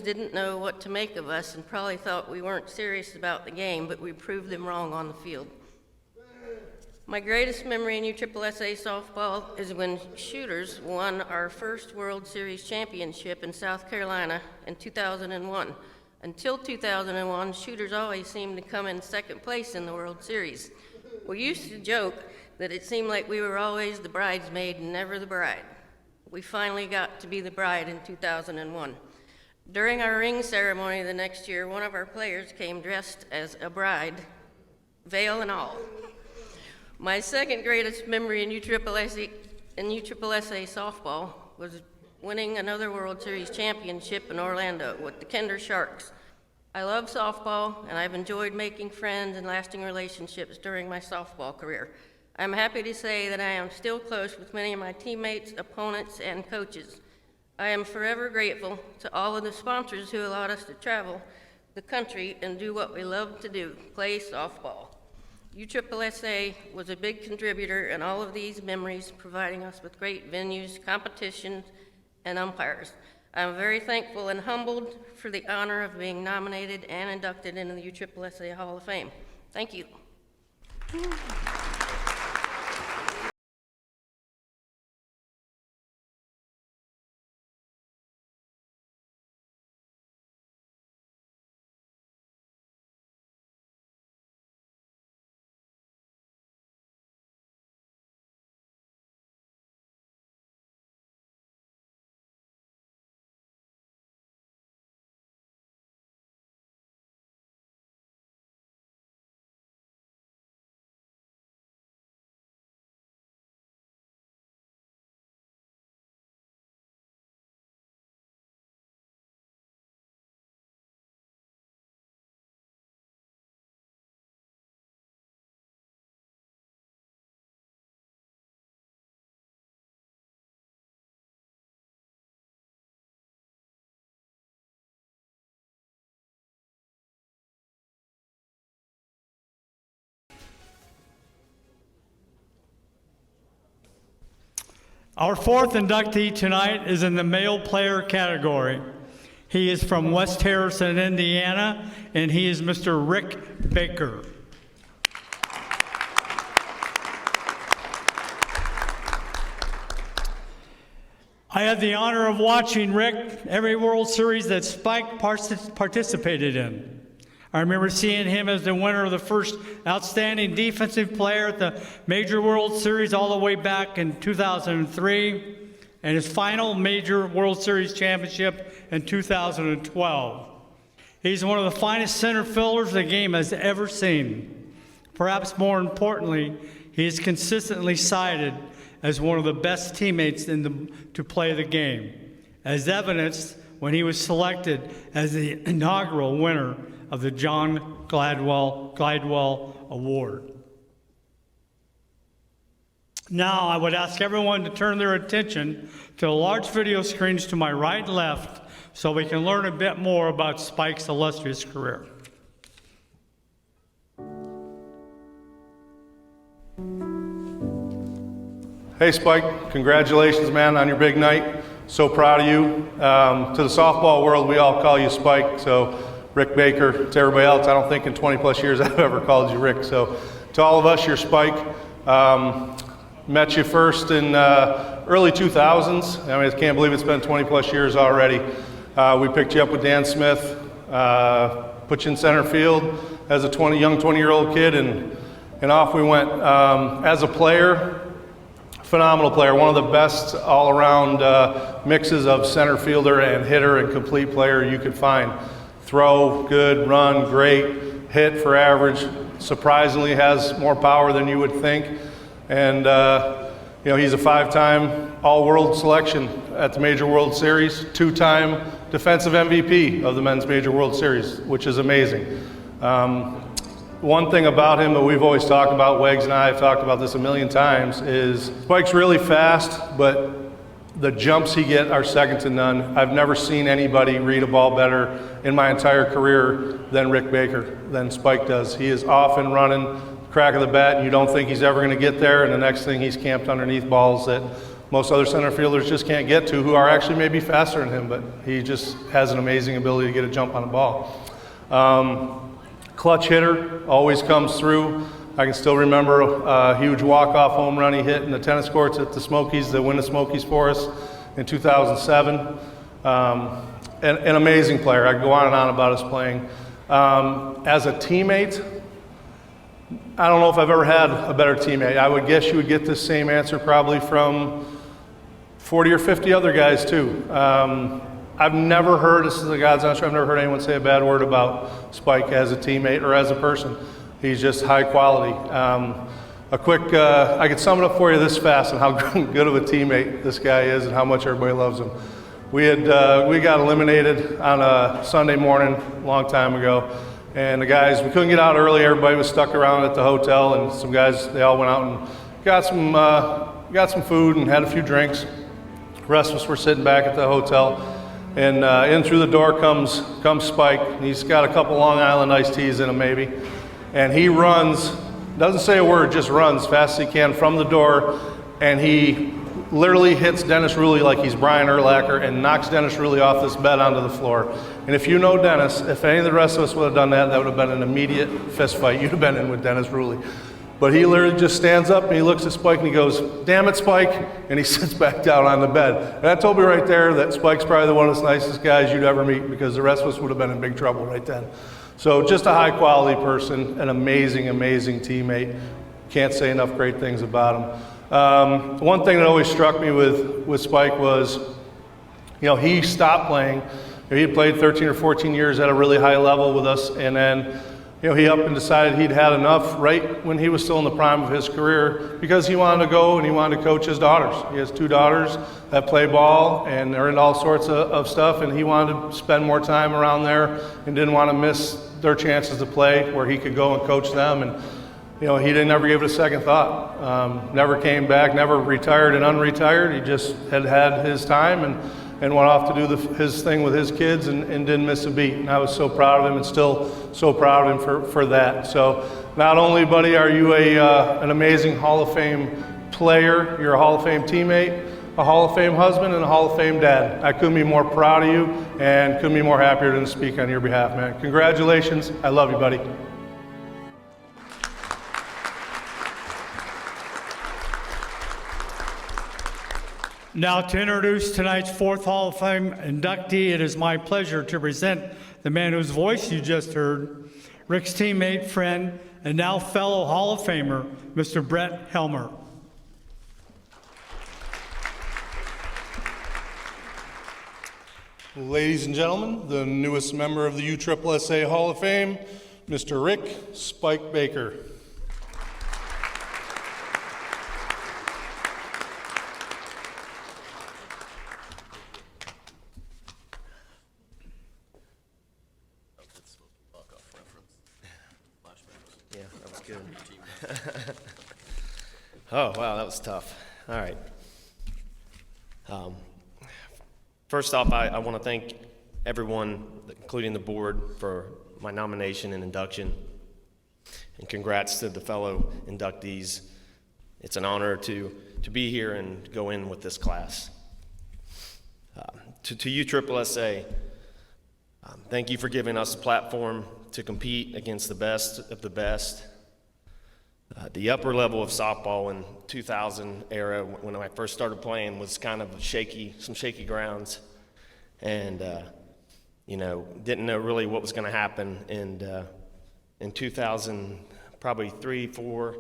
didn't know what to make of us and probably thought we weren't serious about the game, but we proved them wrong on the field. My greatest memory in USSSA softball is when Shooters won our first World Series championship in South Carolina in 2001. Until 2001, Shooters always seemed to come in second place in the World Series. We used to joke that it seemed like we were always the bridesmaid and never the bride. We finally got to be the bride in 2001. During our ring ceremony the next year, one of our players came dressed as a bride, veil and all. My second greatest memory in USSSA softball was winning another World Series championship in Orlando with the Kinder Sharks. I love softball, and I've enjoyed making friends and lasting relationships during my softball career. I'm happy to say that I am still close with many of my teammates, opponents, and coaches. I am forever grateful to all of the sponsors who allowed us to travel the country and do what we love to do, play softball. USSSA was a big contributor in all of these memories, providing us with great venues, competitions, and umpires. I'm very thankful and humbled for the honor of being nominated and inducted into the USSSA Hall of Fame. Thank you. Our fourth inductee tonight is in the male player category. He is from West Harrison, Indiana, and he is Mr. Rick Baker. I had the honor of watching Rick every World Series that Spike participated in. I remember seeing him as the winner of the first Outstanding Defensive Player at the Major World Series all the way back in 2003, and his final Major World Series championship in 2012. He's one of the finest center fielders the game has ever seen. Perhaps more importantly, he is consistently cited as one of the best teammates to play the game, as evidenced when he was selected as the inaugural winner of the John Glidewell Award. Now, I would ask everyone to turn their attention to the large video screens to my right and left so we can learn a bit more about Spike's illustrious career. Hey Spike, congratulations man on your big night. So proud of you. To the softball world, we all call you Spike, so Rick Baker. To everybody else, I don't think in 20 plus years I've ever called you Rick. So to all of us, you're Spike. Met you first in early 2000s. I mean, I can't believe it's been 20 plus years already. We picked you up with Dan Smith, put you in center field as a young 20-year-old kid, and off we went. As a player, phenomenal player, one of the best all-around mixes of center fielder and hitter and complete player you could find. Throw, good, run, great, hit for average, surprisingly has more power than you would think. And he's a 5-time All-World selection at the Major World Series, 2-time defensive MVP of the Men's Major World Series, which is amazing. One thing about him that we've always talked about, Wags and I have talked about this a million times, is Spike's really fast, but the jumps he gets are second to none. I've never seen anybody read a ball better in my entire career than Rick Baker, than Spike does. He is off and running, crack of the bat, and you don't think he's ever going to get there, and the next thing he's camped underneath balls that most other center fielders just can't get to, who are actually maybe faster than him, but he just has an amazing ability to get a jump on the ball. Clutch hitter, always comes through. I can still remember a huge walk-off home run he hit in the tennis courts at the Smokies, the win the Smokies for us in 2007. An amazing player. I could go on and on about his playing. As a teammate, I don't know if I've ever had a better teammate. I would guess you would get this same answer probably from 40 or 50 other guys too. I've never heard, this is a God's honest truth, I've never heard anyone say a bad word about Spike as a teammate or as a person. He's just high quality. A quick, I could sum it up for you this fast on how good of a teammate this guy is and how much everybody loves him. We got eliminated on a Sunday morning a long time ago, and the guys, we couldn't get out early, everybody was stuck around at the hotel, and some guys, they all went out and got some food and had a few drinks. The rest of us were sitting back at the hotel. And in through the door comes Spike. He's got a couple Long Island iced teas in him maybe. And he runs, doesn't say a word, just runs fast as he can from the door. And he literally hits Dennis Ruley like he's Brian Urlacher and knocks Dennis Ruley off this bed onto the floor. And if you know Dennis, if any of the rest of us would have done that, that would have been an immediate fist fight. You'd have been in with Dennis Ruley. But he literally just stands up and he looks at Spike and he goes, "Damn it, Spike," and he sits back down on the bed. And that told me right there that Spike's probably one of the nicest guys you'd ever meet, because the rest of us would have been in big trouble right then. So just a high quality person, an amazing, amazing teammate. Can't say enough great things about him. One thing that always struck me with Spike was, he stopped playing. He had played 13 or 14 years at a really high level with us, and then he up and decided he'd had enough right when he was still in the prime of his career, because he wanted to go and he wanted to coach his daughters. He has 2 daughters that play ball and they're into all sorts of stuff, and he wanted to spend more time around there and didn't want to miss their chances to play where he could go and coach them. And he didn't ever give it a second thought. Never came back, never retired and unretired. He just had his time and went off to do his thing with his kids and didn't miss a beat. And I was so proud of him and still so proud of him for that. So not only, buddy, are you an amazing Hall of Fame player, you're a Hall of Fame teammate, a Hall of Fame husband, and a Hall of Fame dad. I couldn't be more proud of you and couldn't be more happier than to speak on your behalf, man. Congratulations. I love you, buddy. Now, to introduce tonight's 4th Hall of Fame inductee, it is my pleasure to present the man whose voice you just heard, Rick's teammate, friend, and now fellow Hall of Famer, Mr. Brett Helmer. Ladies and gentlemen, the newest member of the USSSA Hall of Fame, Mr. Rick Spike Baker. Yeah, that was good. Oh, wow, that was tough. All right. First off, I want to thank everyone, including the board, for my nomination and induction. And congrats to the fellow inductees. It's an honor to be here and go in with this class. To USSSA, thank you for giving us a platform to compete against the best of the best. The upper level of softball in 2000 era, when I first started playing, was kind of some shaky grounds, and didn't know really what was going to happen. And in 2000, probably 3, 4,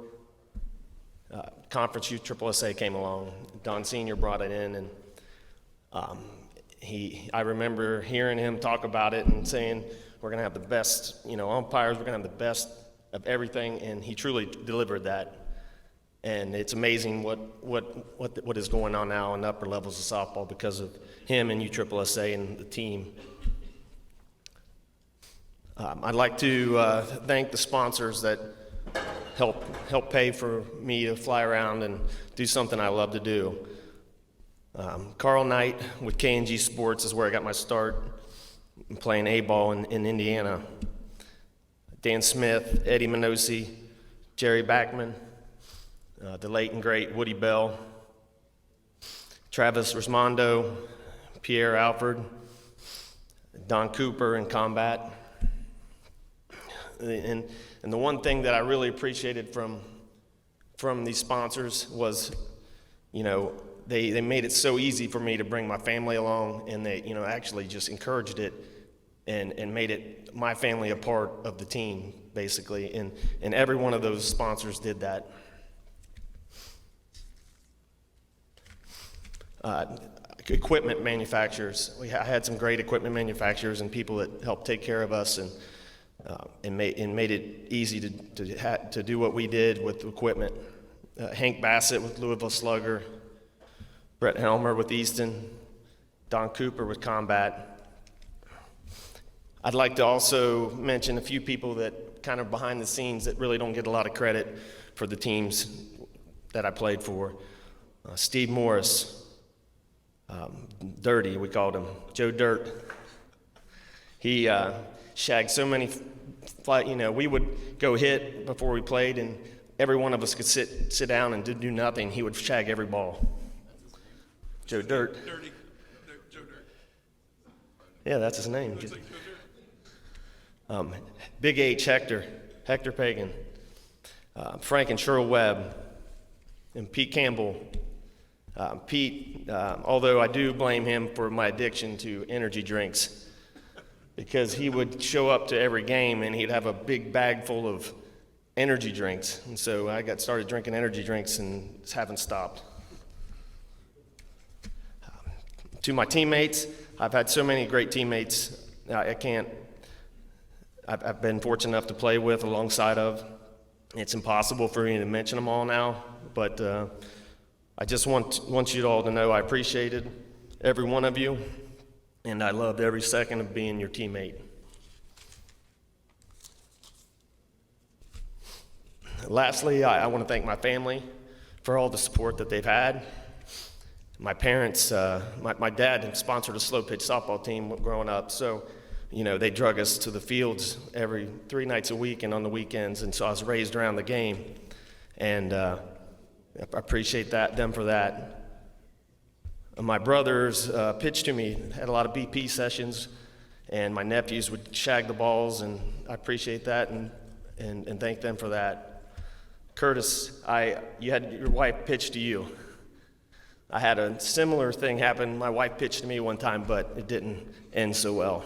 Conference USSSA came along. Don Sr. brought it in, and I remember hearing him talk about it and saying, we're going to have the best, umpires, we're going to have the best of everything, and he truly delivered that. And it's amazing what is going on now in the upper levels of softball because of him and USSSA and the team. I'd like to thank the sponsors that help pay for me to fly around and do something I love to do. Carl Knight with K&G Sports is where I got my start playing A-ball in Indiana. Dan Smith, Eddie Minosi, Jerry Backman, the late and great Woody Bell, Travis Rismondo, Pierre Alford, Don Cooper in combat. And the one thing that I really appreciated from these sponsors was, they made it so easy for me to bring my family along, and they, actually just encouraged it and made it my family a part of the team, basically. And every one of those sponsors did that. Equipment manufacturers. I had some great equipment manufacturers and people that helped take care of us and made it easy to do what we did with equipment. Hank Bassett with Louisville Slugger, Brett Helmer with Easton, Don Cooper with Combat. I'd like to also mention a few people that kind of behind the scenes that really don't get a lot of credit for the teams that I played for. Steve Morris, Dirty, we called him, Joe Dirt. He shagged so many we would go hit before we played, and every one of us could sit down and do nothing. He would shag every ball. Joe Dirt. Joe Dirt. Yeah, that's his name. Big H, Hector Pagan, Frank and Cheryl Webb, and Pete Campbell. Pete, although I do blame him for my addiction to energy drinks, because he would show up to every game and he'd have a big bag full of energy drinks. And so I got started drinking energy drinks and haven't stopped. To my teammates, I've had so many great teammates. I've been fortunate enough to play with, alongside of. It's impossible for me to mention them all now, but I just want you all to know I appreciated every one of you, and I loved every second of being your teammate. Lastly, I want to thank my family for all the support that they've had. My parents, my dad had sponsored a Slowpitch softball team growing up, so they drug us to the fields every 3 nights a week and on the weekends, and so I was raised around the game, and I appreciate them for that. My brothers pitched to me, had a lot of BP sessions, and my nephews would shag the balls, and I appreciate that and thank them for that. Curtis, you had your wife pitch to you. I had a similar thing happen. My wife pitched to me one time, but it didn't end so well.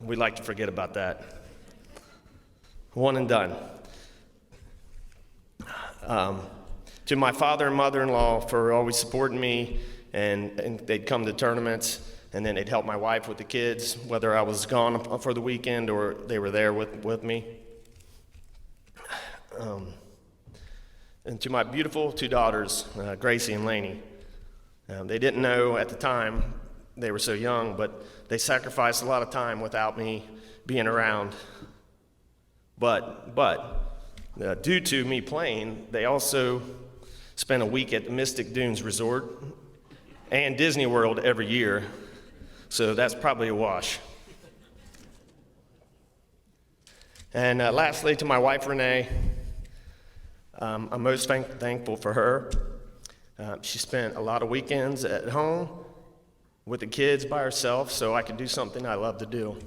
We like to forget about that. One and done. To my father and mother-in-law for always supporting me, and they'd come to tournaments, and then they'd help my wife with the kids, whether I was gone for the weekend or they were there with me. And to my beautiful 2 daughters, Gracie and Lainey. They didn't know at the time, they were so young, but they sacrificed a lot of time without me being around. But due to me playing, they also spent a week at the Mystic Dunes Resort and Disney World every year, so that's probably a wash. And lastly, to my wife, Renee, I'm most thankful for her. She spent a lot of weekends at home with the kids by herself so I could do something I love to do.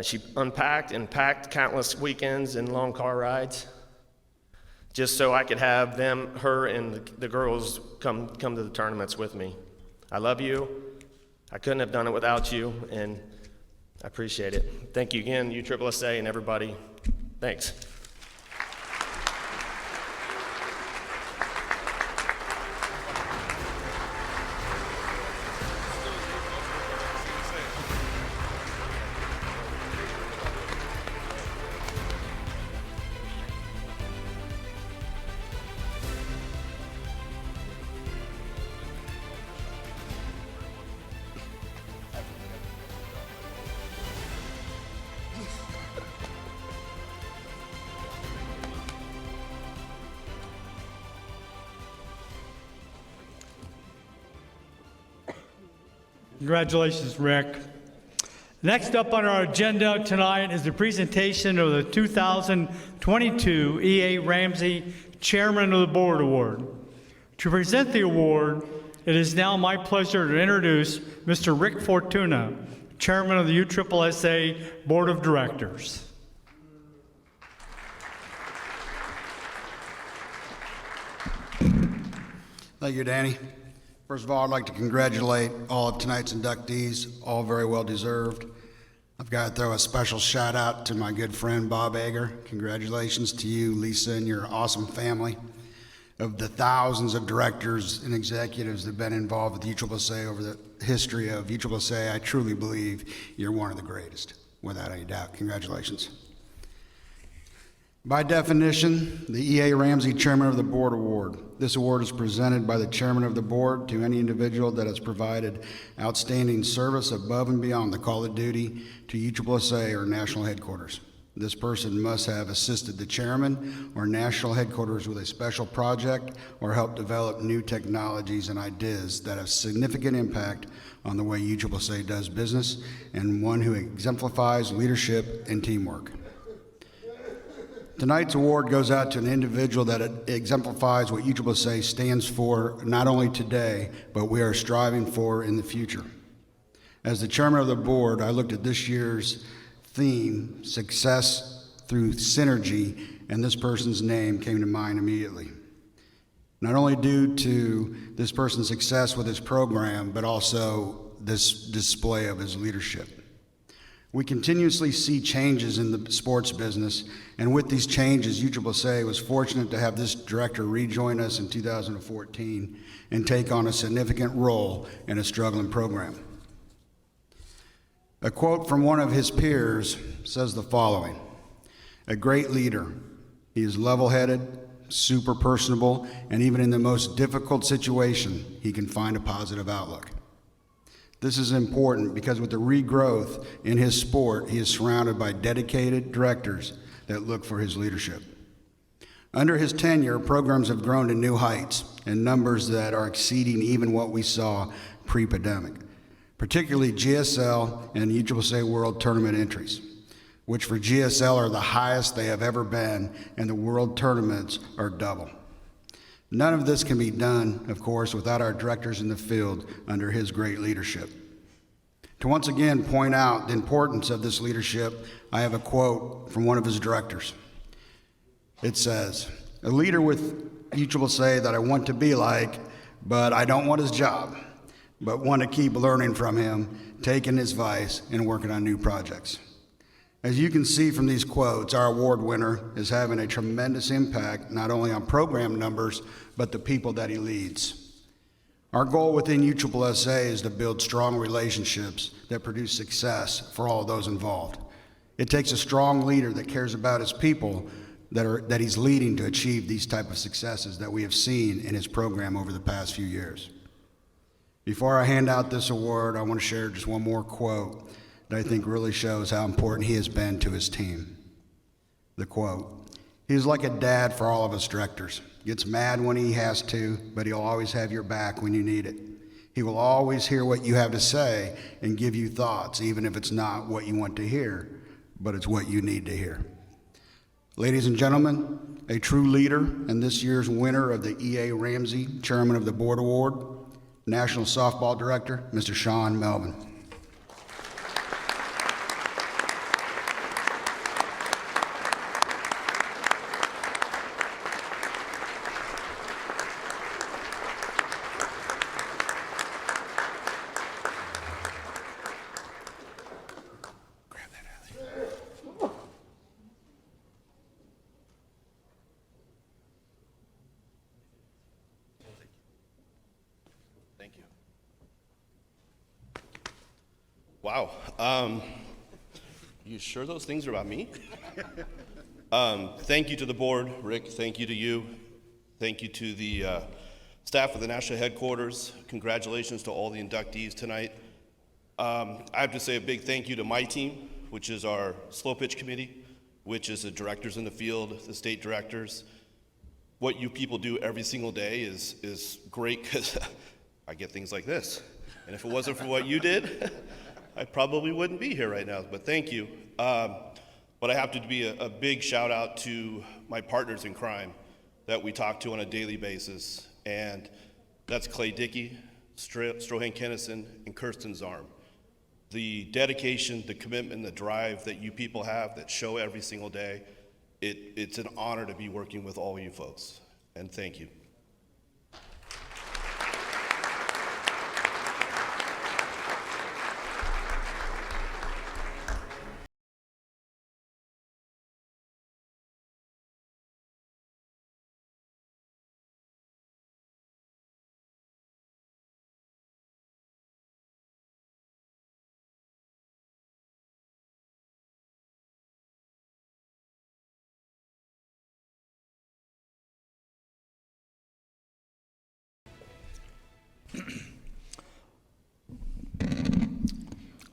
She unpacked and packed countless weekends and long car rides just so I could have her and the girls come to the tournaments with me. I love you. I couldn't have done it without you, and I appreciate it. Thank you again, USSSA and everybody. Thanks. Congratulations, Rick. Next up on our agenda tonight is the presentation of the 2022 E.A. Ramsey Chairman of the Board Award. To present the award, it is now my pleasure to introduce Mr. Rick Fortuna, Chairman of the USSSA Board of Directors. Thank you, Danny. First of all, I'd like to congratulate all of tonight's inductees, all very well deserved. I've got to throw a special shout out to my good friend Bob Ager. Congratulations to you, Lisa, and your awesome family. Of the thousands of directors and executives that have been involved with USSSA over the history of USSSA, I truly believe you're one of the greatest, without any doubt. Congratulations. By definition, the E.A. Ramsey Chairman of the Board Award. This award is presented by the Chairman of the Board to any individual that has provided outstanding service above and beyond the call of duty to USSSA or national headquarters. This person must have assisted the Chairman or national headquarters with a special project or helped develop new technologies and ideas that have significant impact on the way USSSA does business, and one who exemplifies leadership and teamwork. Tonight's award goes out to an individual that exemplifies what USSSA stands for not only today, but we are striving for in the future. As the chairman of the board, I looked at this year's theme, Success Through Synergy, and this person's name came to mind immediately. Not only due to this person's success with his program, but also this display of his leadership. We continuously see changes in the sports business, and with these changes, USSSA was fortunate to have this director rejoin us in 2014 and take on a significant role in a struggling program. A quote from one of his peers says the following: "A great leader, he is level-headed, super personable, and even in the most difficult situation, he can find a positive outlook." This is important because with the regrowth in his sport, he is surrounded by dedicated directors that look for his leadership. Under his tenure, programs have grown to new heights and numbers that are exceeding even what we saw pre-pandemic, particularly GSL and USSSA World Tournament entries, which for GSL are the highest they have ever been, and the World Tournaments are double. None of this can be done, of course, without our directors in the field under his great leadership. To once again point out the importance of this leadership, I have a quote from one of his directors. It says, "A leader with USSSA that I want to be like, but I don't want his job, but want to keep learning from him, taking his advice, and working on new projects." As you can see from these quotes, our award winner is having a tremendous impact not only on program numbers, but the people that he leads. Our goal within USSSA is to build strong relationships that produce success for all of those involved. It takes a strong leader that cares about his people that he's leading to achieve these type of successes that we have seen in his program over the past few years. Before I hand out this award, I want to share just one more quote that I think really shows how important he has been to his team. The quote: "He is like a dad for all of us directors. Gets mad when he has to, but he'll always have your back when you need it. He will always hear what you have to say and give you thoughts, even if it's not what you want to hear, but it's what you need to hear." Ladies and gentlemen, a true leader and this year's winner of the E.A. Ramsey Chairman of the Board Award, National Softball Director, Mr. Sean Melvin. Thank you. Wow. You sure those things are about me? Thank you to the board, Rick. Thank you to you. Thank you to the staff of the national headquarters. Congratulations to all the inductees tonight. I have to say a big thank you to my team, which is our Slowpitch committee, which is the directors in the field, the state directors. What you people do every single day is great, because I get things like this. And if it wasn't for what you did, I probably wouldn't be here right now, but thank you. But I have to be a big shout out to my partners in crime that we talk to on a daily basis, and that's Clay Dickey, Strohan Kennison, and Kirsten Zarm. The dedication, the commitment, the drive that you people have that show every single day, it's an honor to be working with all you folks, and thank you.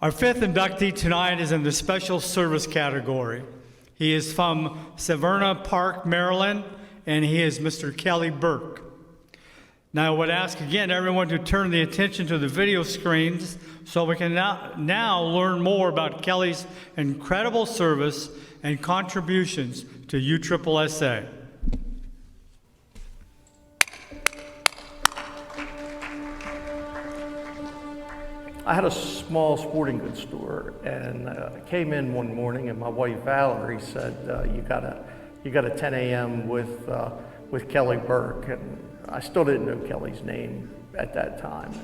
Our fifth inductee tonight is in the special service category. He is from Severna Park, Maryland, and he is Mr. Kelly Burke. Now I would ask again everyone to turn the attention to the video screens so we can now learn more about Kelly's incredible service and contributions to USSSA. I had a small sporting goods store, and I came in one morning, and my wife Valerie said, "You got a 10 a.m. with Kelly Burke," and I still didn't know Kelly's name at that time.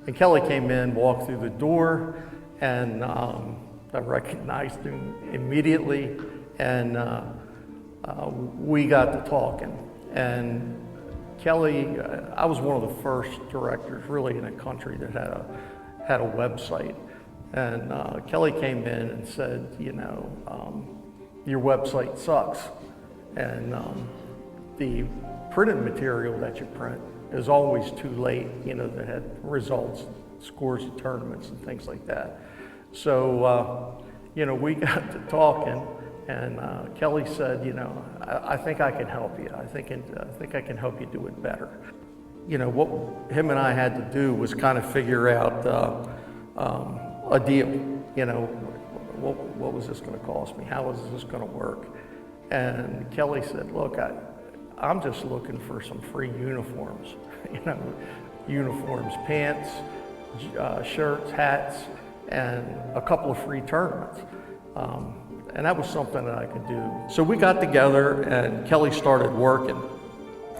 And Kelly came in, walked through the door, and I recognized him immediately, and we got to talking. And Kelly, I was one of the first directors really in the country that had a website, and Kelly came in and said, you know, your website sucks, and the printed material that you print is always too late, you know, that had results, scores of tournaments and things like that. So, you know, we got to talking, and Kelly said, you know, I think I can help you. I think I can help you do it better. You know, what him and I had to do was kind of figure out a deal. You know, what was this going to cost me? How was this going to work? And Kelly said, look, I'm just looking for some free uniforms. You know, uniforms, pants, shirts, hats, and a couple of free tournaments. And that was something that I could do. So we got together, and Kelly started working.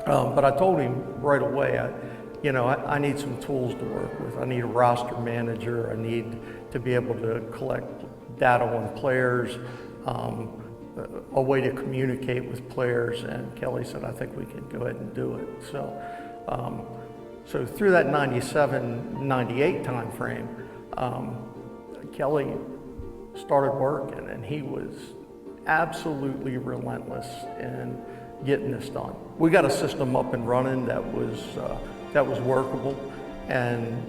But I told him right away, I need some tools to work with. I need a roster manager. I need to be able to collect data on players, a way to communicate with players. And Kelly said, I think we can go ahead and do it. So through that 97, 98 time frame, Kelly started working, and he was absolutely relentless in getting this done. We got a system up and running that was workable, and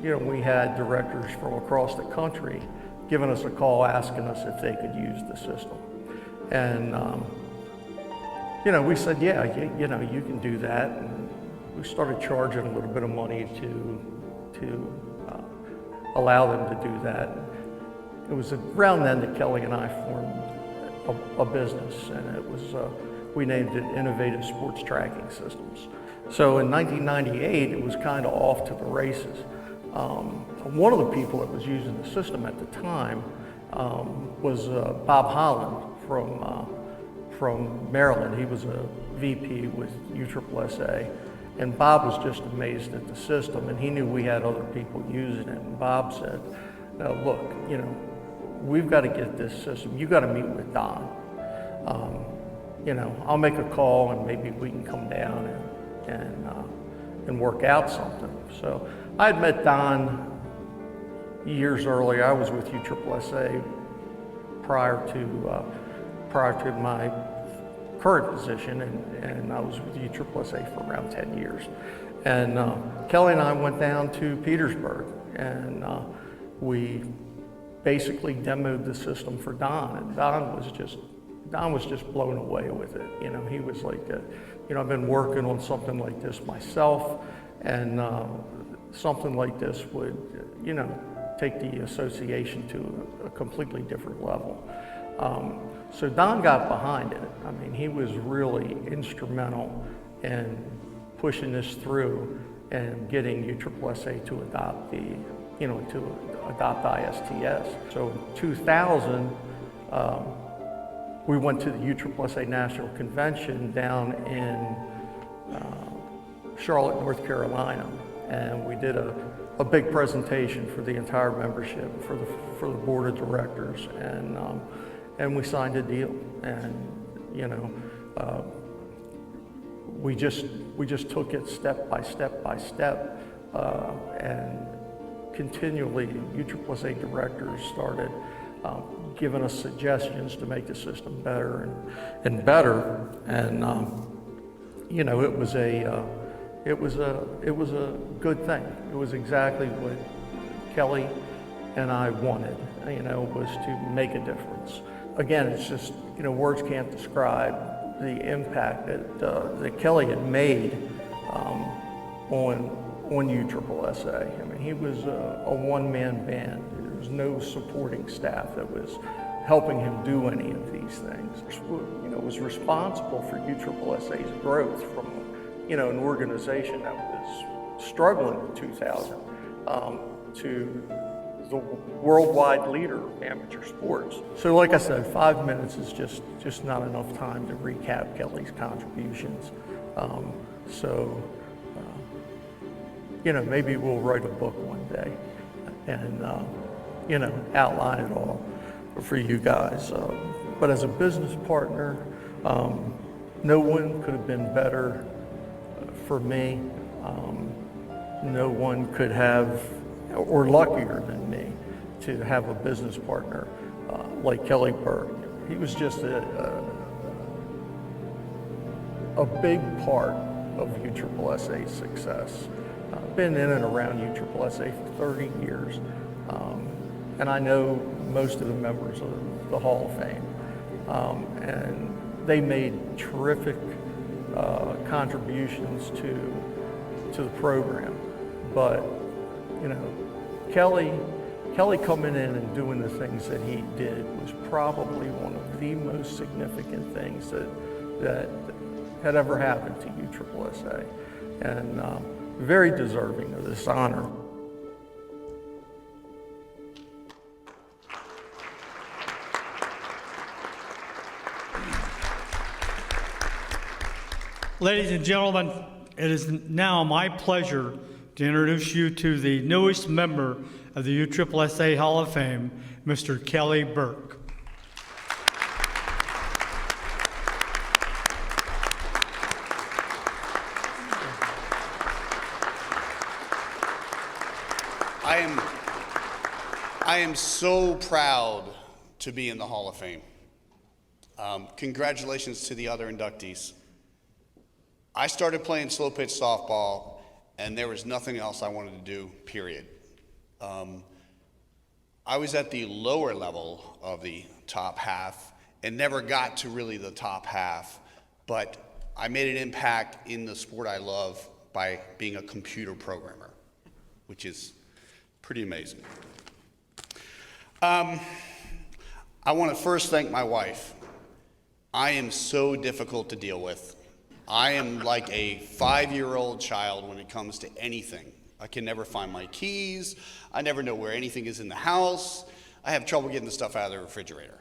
you know, we had directors from across the country giving us a call asking us if they could use the system. And you know, we said, yeah, you know, you can do that. And we started charging a little bit of money to allow them to do that. It was around then that Kelly and I formed a business, and it was we named it Innovative Sports Tracking Systems. So in 1998, it was kind of off to the races. One of the people that was using the system at the time was Bob Holland from Maryland. He was a VP with USSSA, and Bob was just amazed at the system, and he knew we had other people using it. And Bob said, "Now look, you know, we've got to get this system. You got to meet with Don. You know, I'll make a call, and maybe we can come down and work out something." So I had met Don years earlier. I was with USSSA prior to my current position, and I was with USSSA for around 10 years. And Kelly and I went down to Petersburg, and we basically demoed the system for Don, and Don was just blown away with it. You know, he was like, you know, I've been working on something like this myself, and something like this would, you know, take the association to a completely different level. So Don got behind it. I mean, he was really instrumental in pushing this through and getting USSSA to adopt adopt ISTS. So in 2000, we went to the USSSA National Convention down in Charlotte, North Carolina, and we did a big presentation for the entire membership, for the board of directors, and we signed a deal. And you know, we just took it step by step by step, and continually USSSA directors started giving us suggestions to make the system better and better. And you know, it was a good thing. It was exactly what Kelly and I wanted, you know, was to make a difference. Again, it's just, you know, words can't describe the impact that Kelly had made on USSSA. I mean, he was a one-man band. There was no supporting staff that was helping him do any of these things. You know, was responsible for USSSA's growth from, you know, an organization that was struggling in 2000 to the worldwide leader of amateur sports. So like I said, 5 minutes is just not enough time to recap Kelly's contributions. You know, maybe we'll write a book one day and, you know, outline it all for you guys. But as a business partner, no one could have been better for me. No one could have, or luckier than me, to have a business partner like Kelly Burke. He was just a big part of USSSA's success. I've been in and around USSSA for 30 years, and I know most of the members of the Hall of Fame, and they made terrific contributions to the program. But you know, Kelly coming in and doing the things that he did was probably one of the most significant things that had ever happened to USSSA, and very deserving of this honor. Ladies and gentlemen, it is now my pleasure to introduce you to the newest member of the USSSA Hall of Fame, Mr. Kelly Burke. I am so proud to be in the Hall of Fame. Congratulations to the other inductees. I started playing slow pitch softball, and there was nothing else I wanted to do, period. I was at the lower level of the top half and never got to really the top half, but I made an impact in the sport I love by being a computer programmer, which is pretty amazing. I want to first thank my wife. I am so difficult to deal with. I am like a 5-year-old child when it comes to anything. I can never find my keys. I never know where anything is in the house. I have trouble getting the stuff out of the refrigerator.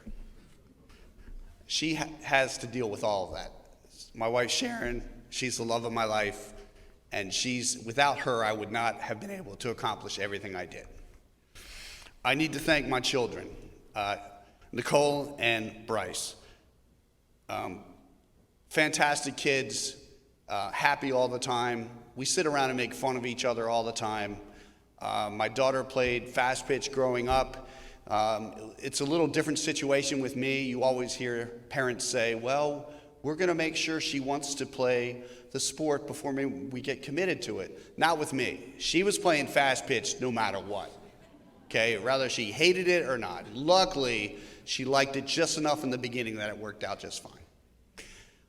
She has to deal with all of that. My wife Sharon, she's the love of my life, and without her, I would not have been able to accomplish everything I did. I need to thank my children, Nicole and Bryce. Fantastic kids, happy all the time. We sit around and make fun of each other all the time, My daughter played fast pitch growing up. It's a little different situation with me. You always hear parents say, well, we're going to make sure she wants to play the sport before we get committed to it. Not with me. She was playing fast pitch no matter what. Okay, rather she hated it or not. Luckily, she liked it just enough in the beginning that it worked out just fine.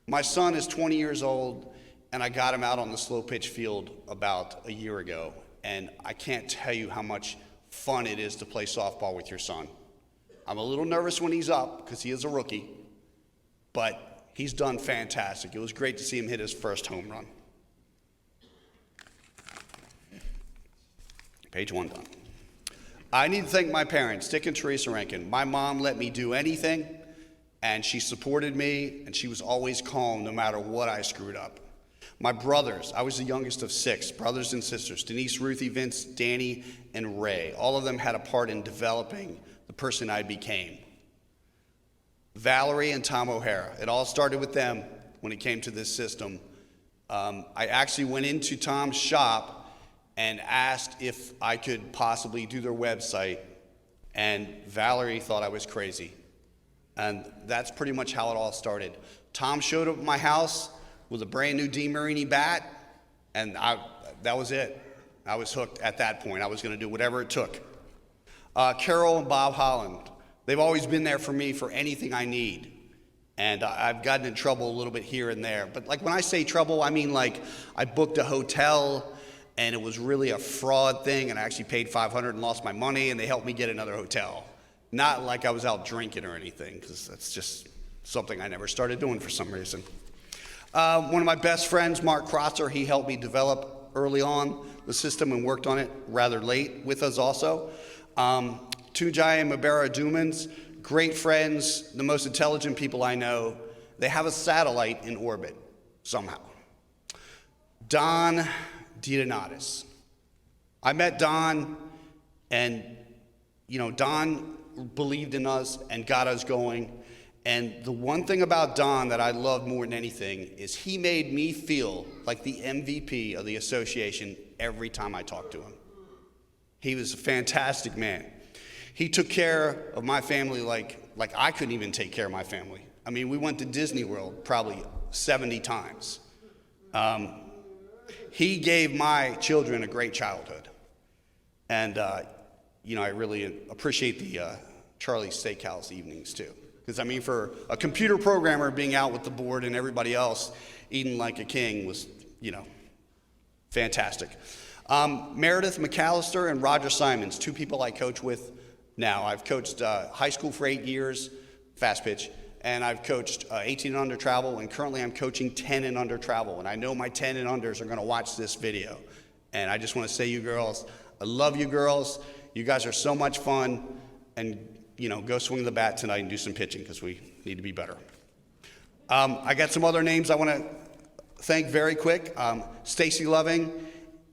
My son is 20 years old, and I got him out on the slow pitch field about a year ago, and I can't tell you how much fun it is to play softball with your son. I'm a little nervous when he's up because he is a rookie, but he's done fantastic. It was great to see him hit his first home run. Page 1 done. I need to thank my parents, Dick and Teresa Rankin. My mom let me do anything, and she supported me, and she was always calm no matter what I screwed up. My brothers, I was the youngest of 6, brothers and sisters, Denise, Ruthie, Vince, Danny, and Ray. All of them had a part in developing the person I became. Valerie and Tom O'Hara, it all started with them when it came to this system. I actually went into Tom's shop and asked if I could possibly do their website, and Valerie thought I was crazy. And that's pretty much how it all started. Tom showed up at my house with a brand new DeMarini bat, and that was it. I was hooked at that point. I was gonna do whatever it took. Carol and Bob Holland, they've always been there for me for anything I need. And I've gotten in trouble a little bit here and there. But like when I say trouble, I mean like I booked a hotel and it was really a fraud thing, and I actually paid $500 and lost my money, and they helped me get another hotel. Not like I was out drinking or anything, because that's just something I never started doing for some reason. One of my best friends, Mark Crotzer, he helped me develop early on the system and worked on it rather late with us also. Tujai and Mabera Dumans, great friends, the most intelligent people I know. They have a satellite in orbit somehow. Don DiDonatis. I met Don, and Don believed in us and got us going. And the one thing about Don that I love more than anything is he made me feel like the MVP of the association every time I talked to him. He was a fantastic man. He took care of my family like I couldn't even take care of my family. I mean, we went to Disney World probably 70 times. He gave my children a great childhood. And, I really appreciate the Charlie's Steakhouse evenings too. Because, I mean, for a computer programmer being out with the board and everybody else eating like a king was, fantastic. Meredith McAllister and Roger Simons, 2 people I coach with now. I've coached high school for 8 years, fast pitch, and I've coached 18 and under travel, and currently I'm coaching 10 and under travel. And I know my 10 and unders are going to watch this video. And I just want to say, you girls, I love you girls. You guys are so much fun. And, go swing the bat tonight and do some pitching because we need to be better. I got some other names I want to thank very quick. Stacy Loving,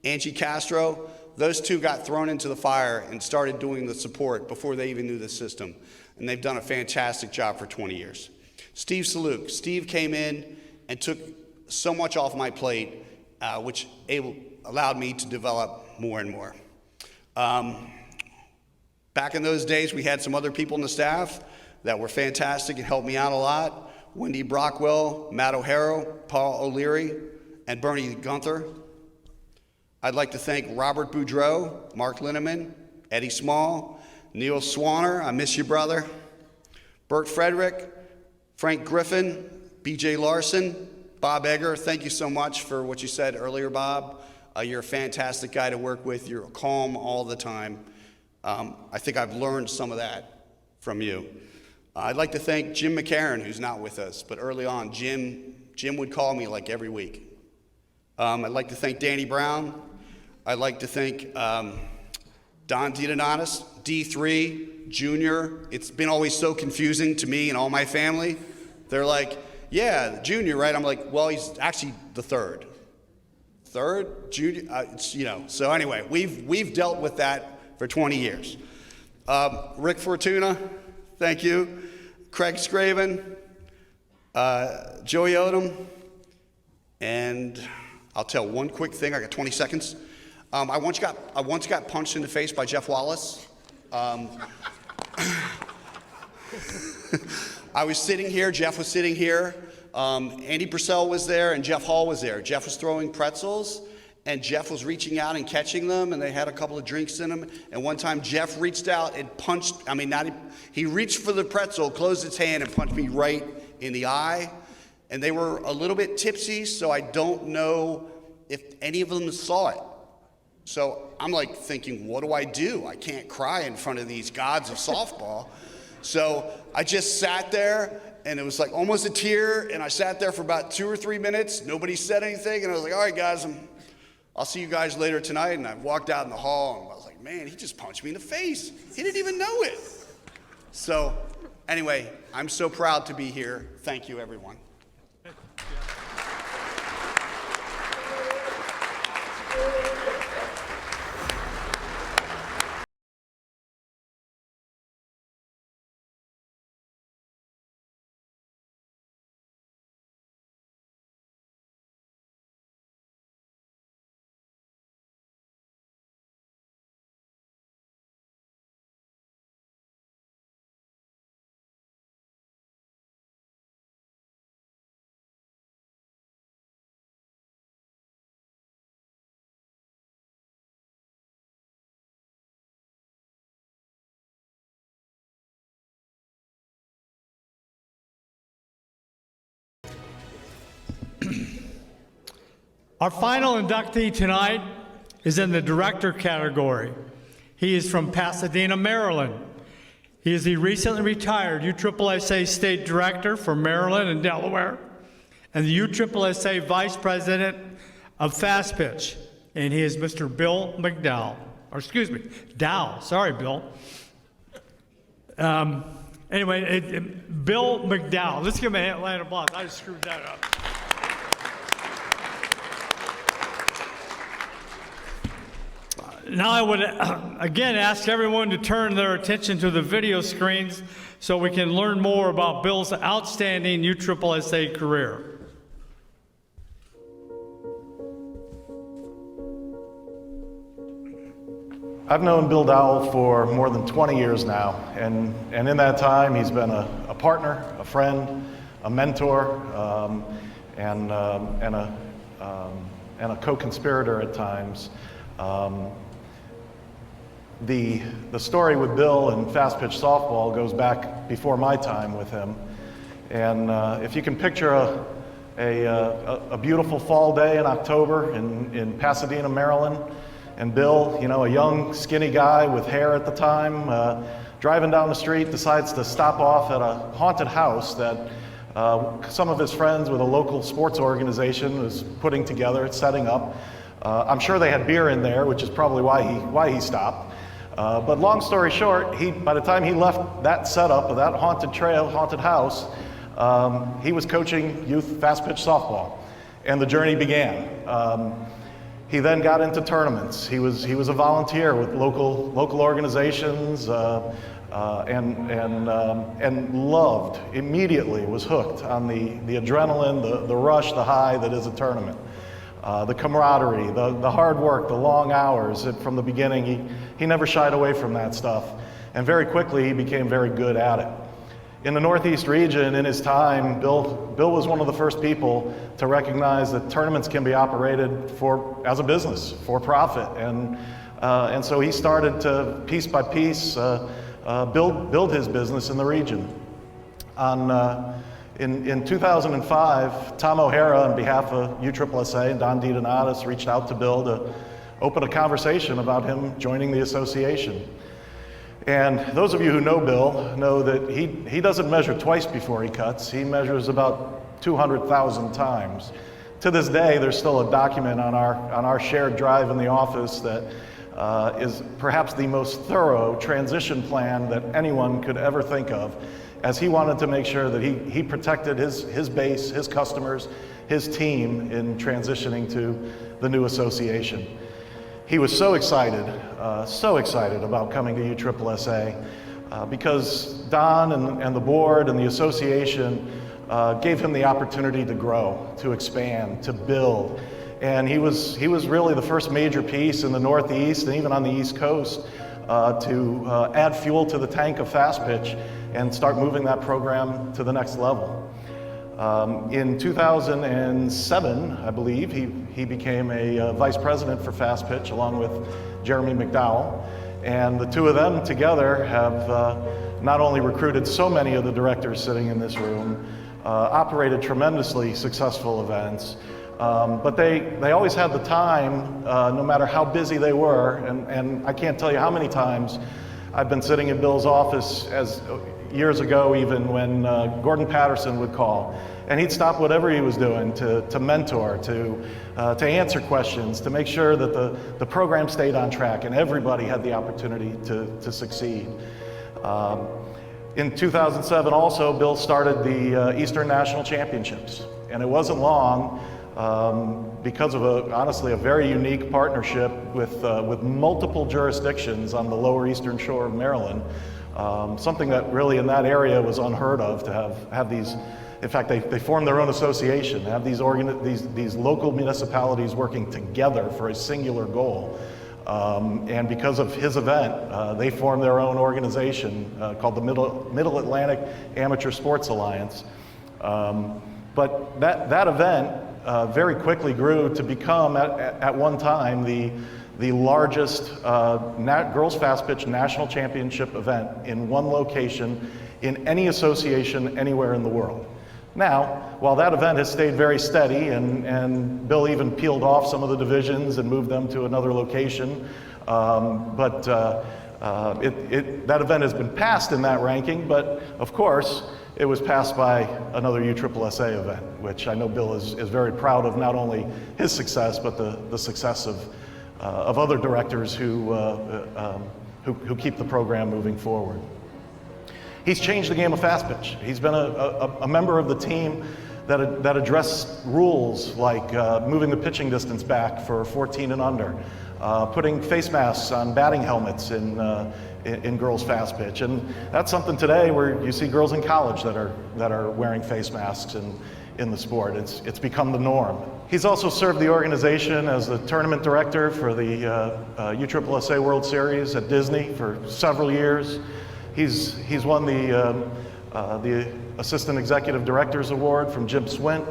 Angie Castro. Those 2 got thrown into the fire and started doing the support before they even knew the system. And they've done a fantastic job for 20 years. Steve Saluk. Steve came in and took so much off my plate, which allowed me to develop more and more. Back in those days, we had some other people in the staff that were fantastic and helped me out a lot. Wendy Brockwell, Matt O'Hara, Paul O'Leary, and Bernie Gunther. I'd like to thank Robert Boudreau, Mark Linneman, Eddie Small, Neil Swanner, I miss you, brother. Bert Frederick, Frank Griffin, BJ Larson, Bob Egger, thank you so much for what you said earlier, Bob. You're a fantastic guy to work with. You're calm all the time. I think I've learned some of that from you. I'd like to thank Jim McCarron, who's not with us, but early on, Jim would call me like every week. I'd like to thank Danny Brown. I'd like to thank Don DiDonatis, D3, Junior. It's been always so confusing to me and all my family. They're like, yeah, Junior, right? I'm like, well, he's actually the third. Third? Junior? So anyway, we've dealt with that for 20 years. Rick Fortuna, thank you. Craig Scraven, Joey Odom, and I'll tell one quick thing. I got 20 seconds. I once got punched in the face by Jeff Wallace. I was sitting here, Jeff was sitting here, Andy Purcell was there, and Jeff Hall was there. Jeff was throwing pretzels, and Jeff was reaching out and catching them, and they had a couple of drinks in them. And one time Jeff reached out and punched, he reached for the pretzel, closed his hand, and punched me right in the eye. And they were a little bit tipsy, so I don't know if any of them saw it. So I'm like thinking, what do? I can't cry in front of these gods of softball. So I just sat there, and it was like almost a tear, and I sat there for about 2 or 3 minutes. Nobody said anything, and I was like, all right, guys, I'll see you guys later tonight. And I walked out in the hall, and I was like, man, he just punched me in the face. He didn't even know it. So anyway, I'm so proud to be here. Thank you, everyone. Our final inductee tonight is in the director category. He is from Pasadena, Maryland. He is the recently retired USSSA State Director for Maryland and Delaware, and the USSSA Vice President of Slowpitch. And he is Mr. Bill McDowell, or excuse me, Dow. Sorry, Bill. Anyway, Bill McDowell. Let's give him a round of applause. I just screwed that up. Now I would again ask everyone to turn their attention to the video screens so we can learn more about Bill's outstanding USSSA career. I've known Bill Dowell for more than 20 years now, and in that time he's been a partner, a friend, a mentor, and a co-conspirator at times. The story with Bill and fast pitch softball goes back before my time with him, and if you can picture a beautiful fall day in October in Pasadena, Maryland, and Bill, you know, a young skinny guy with hair at the time, driving down the street, decides to stop off at a haunted house that some of his friends with a local sports organization was putting together, setting up. I'm sure they had beer in there, which is probably why he stopped. But long story short, by the time he left that setup of that haunted trail, haunted house, he was coaching youth fast pitch softball, and the journey began. He then got into tournaments. He was a volunteer with local organizations, and loved, immediately was hooked on the adrenaline, the rush, the high that is a tournament. The camaraderie, the hard work, the long hours. From the beginning, he never shied away from that stuff. And very quickly, he became very good at it. In the Northeast region, in his time, Bill was one of the first people to recognize that tournaments can be operated as a business, for profit. And so he started to, piece by piece, build his business in the region. In 2005, Tom O'Hara, on behalf of USSSA, and Don DiDonatis reached out to Bill to open a conversation about him joining the association. And those of you who know Bill know that he doesn't measure twice before he cuts. He measures about 200,000 times. To this day, there's still a document on our shared drive in the office that is perhaps the most thorough transition plan that anyone could ever think of, as he wanted to make sure that he protected his base, his customers, his team in transitioning to the new association. He was so excited about coming to USSSA because Don and the board and the association gave him the opportunity to grow, to expand, to build. And he was really the first major piece in the Northeast and even on the East Coast to add fuel to the tank of fast pitch and start moving that program to the next level. In 2007, I believe, he became a vice president for fast pitch along with Jeremy McDowell. And the two of them together have not only recruited so many of the directors sitting in this room, operated tremendously successful events, but they always had the time, no matter how busy they were, and I can't tell you how many times I've been sitting in Bill's office years ago even when Gordon Patterson would call, and he'd stop whatever he was doing to mentor, to answer questions, to make sure that the program stayed on track and everybody had the opportunity to succeed. In 2007 also, Bill started the Eastern National Championships, and it wasn't long because of honestly a very unique partnership with multiple jurisdictions on the lower eastern shore of Maryland. Something that really in that area was unheard of, to have these. In fact, they formed their own association, have these local municipalities working together for a singular goal. And because of his event, they formed their own organization called the Middle Atlantic Amateur Sports Alliance. But that event very quickly grew to become, at one time, the largest girls fast pitch national championship event in one location in any association anywhere in the world. Now, while that event has stayed very steady, and Bill even peeled off some of the divisions and moved them to another location, but that event has been passed in that ranking, but of course, it was passed by another USSSA event, which I know Bill is very proud of, not only his success, but the success of other directors who keep the program moving forward. He's changed the game of fast pitch. He's been a member of the team that addressed rules like moving the pitching distance back for 14 and under, putting face masks on batting helmets in girls fast pitch, and that's something today where you see girls in college that are wearing face masks in the sport. It's become the norm. He's also served the organization as the tournament director for the USSSA World Series at Disney for several years. He's won the Assistant Executive Directors Award from Jim Swint.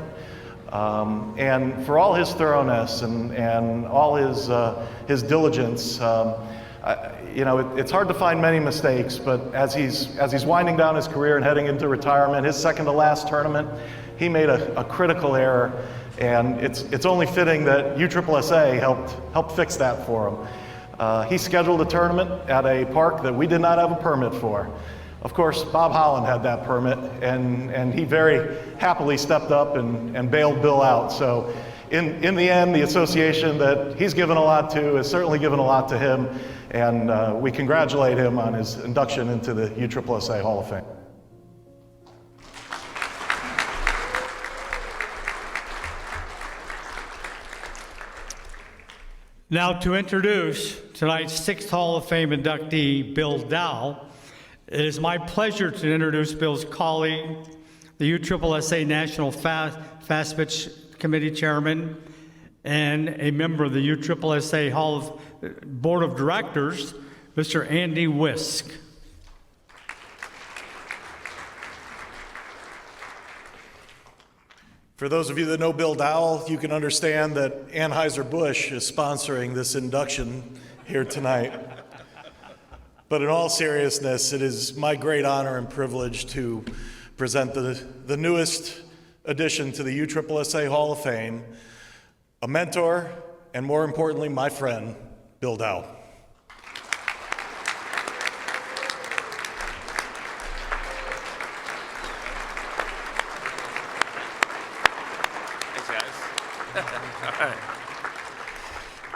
And for all his thoroughness and all his diligence, it's hard to find many mistakes, but as he's winding down his career and heading into retirement, his second to last tournament, he made a critical error, and it's only fitting that USSSA helped fix that for him. He scheduled a tournament at a park that we did not have a permit for. Of course, Bob Holland had that permit, and he very happily stepped up and bailed Bill out. So in the end, the association that he's given a lot to has certainly given a lot to him, and we congratulate him on his induction into the USSSA Hall of Fame. Now to introduce tonight's 6th Hall of Fame inductee, Bill Dow, it is my pleasure to introduce Bill's colleague, the USSSA National Fast Pitch Committee Chairman and a member of the USSSA Board of Directors, Mr. Andy Wisk. For those of you that know Bill Dowell, you can understand that Anheuser-Busch is sponsoring this induction here tonight. But in all seriousness, it is my great honor and privilege to present the newest addition to the USSSA Hall of Fame, a mentor, and more importantly, my friend, Bill Dowell.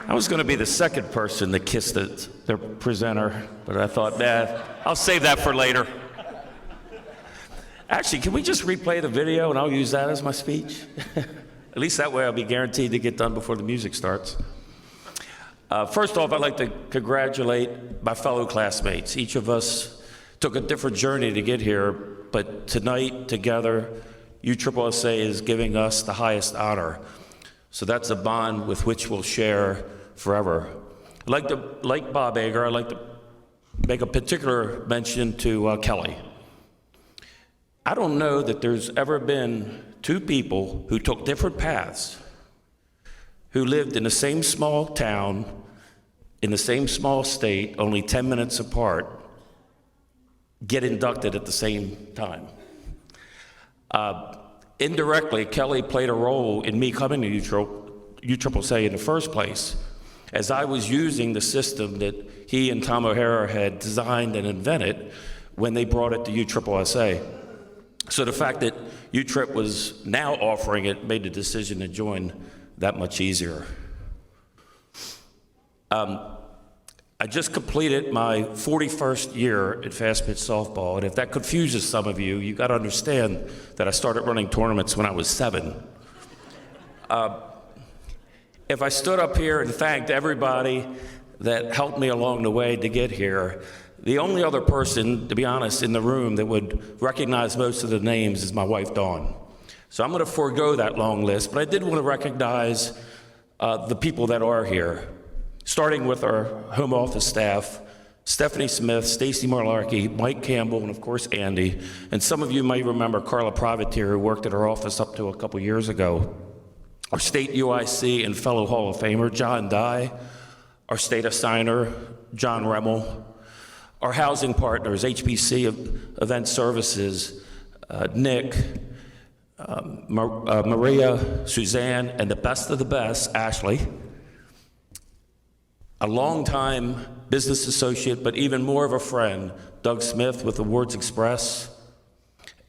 I was going to be the second person to kiss the presenter, but I thought, I'll save that for later. Actually, can we just replay the video and I'll use that as my speech? At least that way I'll be guaranteed to get done before the music starts. First off, I'd like to congratulate my fellow classmates. Each of us took a different journey to get here, but tonight, together, USSSA is giving us the highest honor. So that's a bond with which we'll share forever. Like Bob Ager, I'd like to make a particular mention to Kelly. I don't know that there's ever been two people who took different paths, who lived in the same small town, in the same small state, only 10 minutes apart, get inducted at the same time. Indirectly, Kelly played a role in me coming to USSSA in the first place, as I was using the system that he and Tom O'Hara had designed and invented when they brought it to USSSA. So the fact that UTRIP was now offering it made the decision to join that much easier. I just completed my 41st year at Fast Pitch Softball, and if that confuses some of you, you got to understand that I started running tournaments when I was 7. If I stood up here and thanked everybody that helped me along the way to get here, the only other person, to be honest, in the room that would recognize most of the names is my wife, Dawn. So I'm going to forego that long list, but I did want to recognize the people that are here, starting with our home office staff, Stephanie Smith, Stacy Marlarkey, Mike Campbell, and of course Andy. And some of you might remember Carla Privateer, who worked at our office up to a couple years ago. Our state UIC and fellow Hall of Famer, John Dye. Our state assigner, John Remmel. Our housing partners, HBC Event Services, Nick, Maria, Suzanne, and the best of the best, Ashley. A longtime business associate, but even more of a friend, Doug Smith with Awards Express.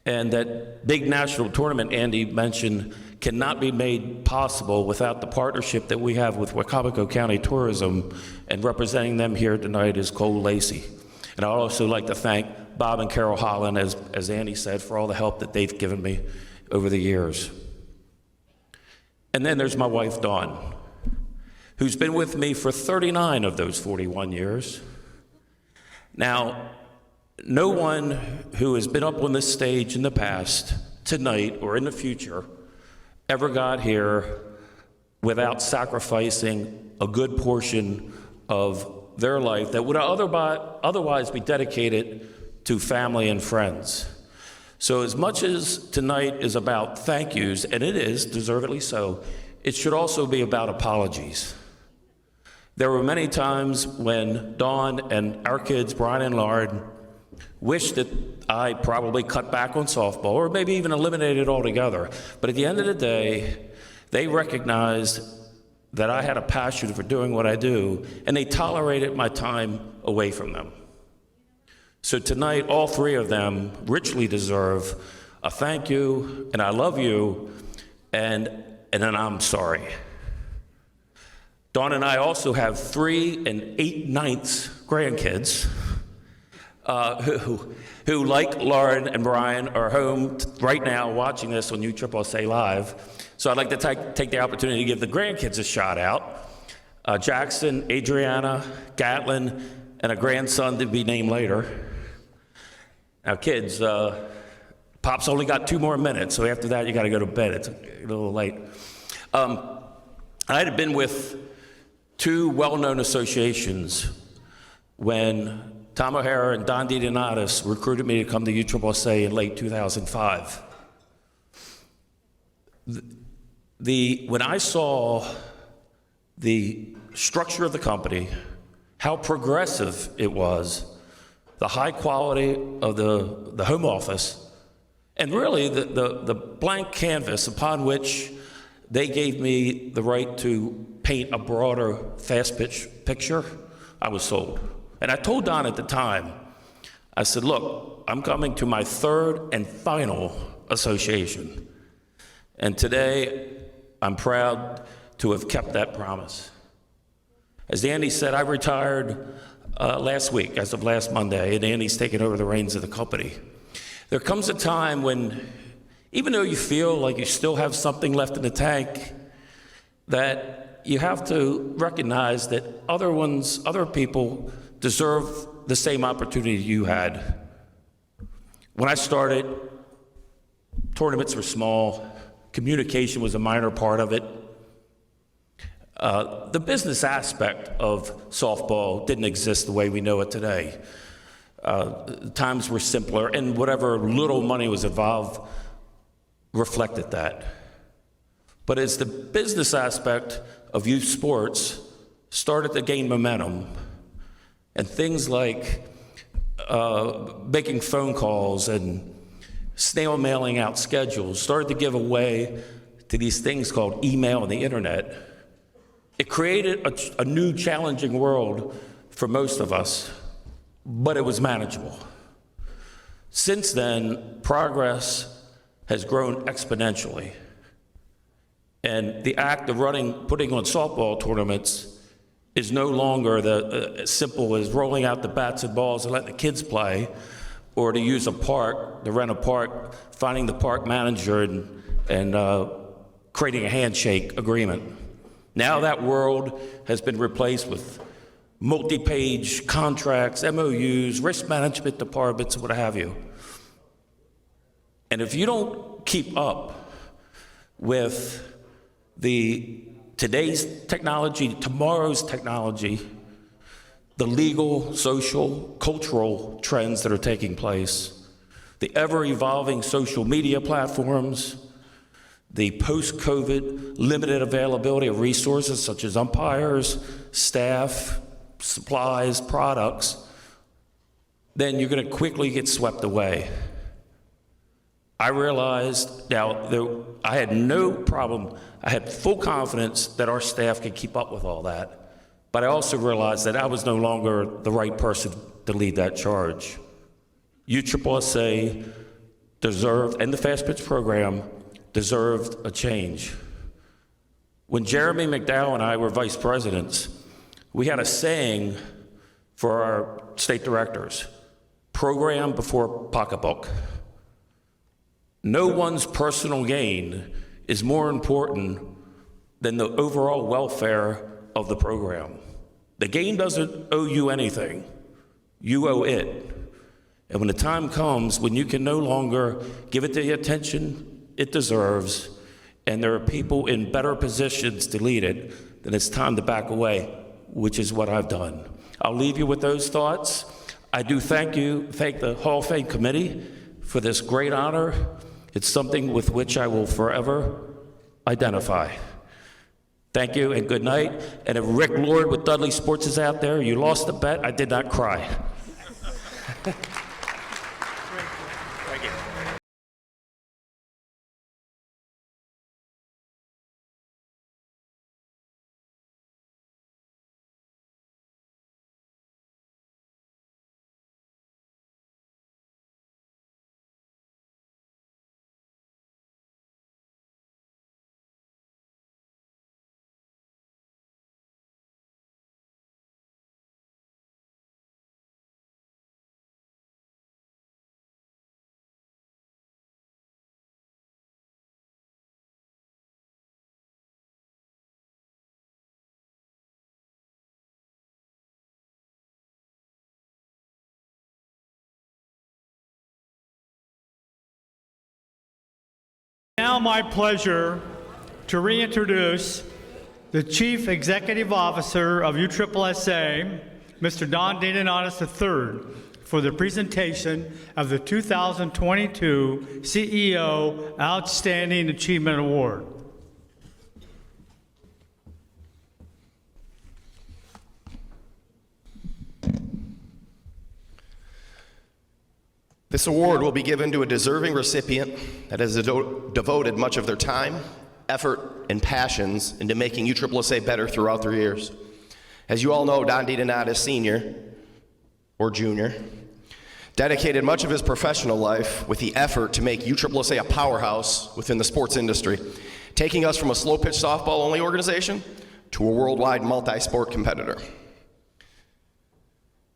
And that big national tournament Andy mentioned cannot be made possible without the partnership that we have with Wacomico County Tourism, and representing them here tonight is Cole Lacey. And I'd also like to thank Bob and Carol Holland, as Andy said, for all the help that they've given me over the years. And then there's my wife, Dawn, who's been with me for 39 of those 41 years. Now, no one who has been up on this stage in the past, tonight, or in the future, ever got here without sacrificing a good portion of their life that would otherwise be dedicated to family and friends. So as much as tonight is about thank yous, and it is, deservedly so, it should also be about apologies. There were many times when Dawn and our kids, Brian and Lauren, wished that I probably cut back on softball, or maybe even eliminated it altogether. But at the end of the day, they recognized that I had a passion for doing what I do, and they tolerated my time away from them. So tonight, all three of them richly deserve a thank you, and I love you, and an I'm sorry. Dawn and I also have 3 8/9 grandkids who, like Lauren and Brian, are home right now watching this on USSSA Live. So I'd like to take the opportunity to give the grandkids a shout out. Jackson, Adriana, Gatlin, and a grandson to be named later. Now kids, Pop's only got 2 more minutes, so after that you gotta go to bed. It's a little late. I had been with 2 well-known associations when Tom O'Hara and Don DeDonatis recruited me to come to USSSA in late 2005. When I saw the structure of the company, how progressive it was, the high quality of the home office, and really the blank canvas upon which they gave me the right to paint a broader fast pitch picture, I was sold. And I told Don at the time, I said, look, I'm coming to my 3rd and final association. And today, I'm proud to have kept that promise. As Andy said, I retired last week, as of last Monday, and Andy's taken over the reins of the company. There comes a time when, even though you feel like you still have something left in the tank, that you have to recognize that other people deserve the same opportunity you had. When I started, tournaments were small, communication was a minor part of it, The business aspect of softball didn't exist the way we know it today. Times were simpler, and whatever little money was involved reflected that. But as the business aspect of youth sports started to gain momentum, and things like making phone calls and snail mailing out schedules started to give way to these things called email and the internet, it created a new challenging world for most of us, but it was manageable. Since then, progress has grown exponentially. And the act of putting on softball tournaments is no longer as simple as rolling out the bats and balls and letting the kids play, or to use a park, to rent a park, finding the park manager and creating a handshake agreement. Now that world has been replaced with multi-page contracts, MOUs, risk management departments, what have you. And if you don't keep up with today's technology, tomorrow's technology, the legal, social, cultural trends that are taking place, the ever-evolving social media platforms, the post-COVID limited availability of resources such as umpires, staff, supplies, products, then you're going to quickly get swept away. I realized now I had no problem, I had full confidence that our staff could keep up with all that, but I also realized that I was no longer the right person to lead that charge. USSSA deserved, and the Fast Pitch program deserved a change. When Jeremy McDowell and I were vice presidents, we had a saying for our state directors: program before pocketbook. No one's personal gain is more important than the overall welfare of the program. The game doesn't owe you anything. You owe it. And when the time comes when you can no longer give it the attention it deserves, and there are people in better positions to lead it, then it's time to back away, which is what I've done. I'll leave you with those thoughts. I do thank the Hall of Fame committee for this great honor. It's something with which I will forever identify. Thank you and good night. And if Rick Lord with Dudley Sports is out there, you lost the bet, I did not cry. Thank you. Now my pleasure to reintroduce the Chief Executive Officer of USSSA, Mr. Don DeDonatis III, for the presentation of the 2022 CEO Outstanding Achievement Award. This award will be given to a deserving recipient that has devoted much of their time, effort, and passions into making USSSA better throughout their years. As you all know, Don DeDonatis Sr., or Jr., dedicated much of his professional life with the effort to make USSSA a powerhouse within the sports industry, taking us from a slow-pitch softball-only organization to a worldwide multi-sport competitor.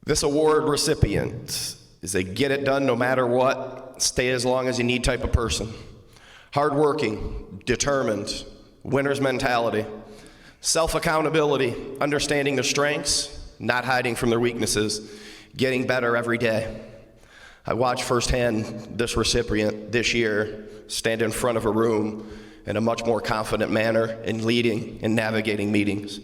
This award recipient is a get-it-done no matter what, stay as long as you need type of person. Hardworking, determined, winner's mentality, self-accountability, understanding their strengths, not hiding from their weaknesses, getting better every day. I watched firsthand this recipient this year stand in front of a room in a much more confident manner in leading and navigating meetings.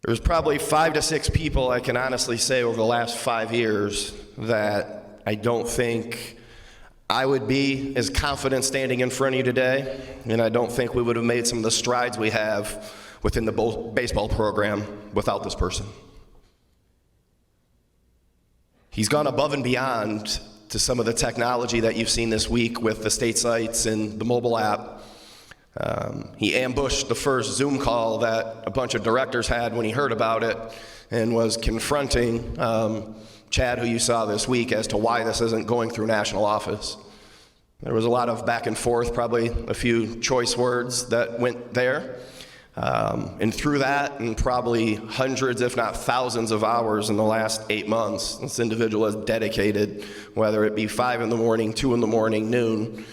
There's probably 5 to 6 people I can honestly say over the last 5 years that I don't think I would be as confident standing in front of you today, and I don't think we would have made some of the strides we have within the baseball program without this person. He's gone above and beyond to some of the technology that you've seen this week with the state sites and the mobile app. He ambushed the first Zoom call that a bunch of directors had when he heard about it and was confronting Chad, who you saw this week, as to why this isn't going through national office. There was a lot of back and forth, probably a few choice words that went there. And through that, and probably hundreds, if not thousands of hours in the last 8 months, this individual has dedicated, whether it be 5 in the morning, 2 in the morning, noon,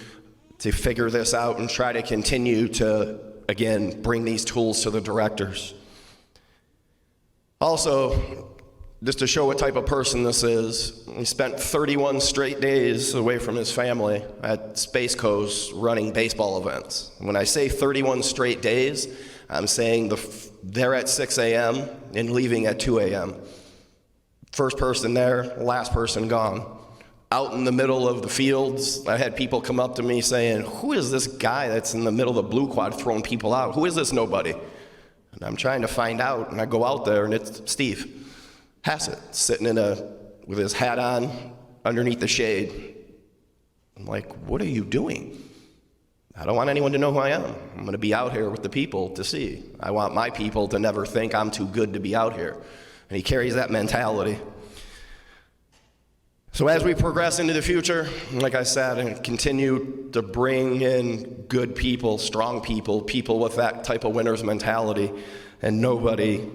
to figure this out and try to continue to, again, bring these tools to the directors. Also, just to show what type of person this is, he spent 31 straight days away from his family at Space Coast running baseball events. When I say 31 straight days, I'm saying they're at 6 a.m. and leaving at 2 a.m. First person there, last person gone. Out in the middle of the fields, I had people come up to me saying, who is this guy that's in the middle of the blue quad throwing people out? Who is this nobody? And I'm trying to find out, and I go out there, and it's Steve Hassett, sitting with his hat on underneath the shade. I'm like, what are you doing? I don't want anyone to know who I am. I'm going to be out here with the people to see. I want my people to never think I'm too good to be out here. And he carries that mentality. So as we progress into the future, like I said, and continue to bring in good people, strong people, people with that type of winner's mentality, and nobody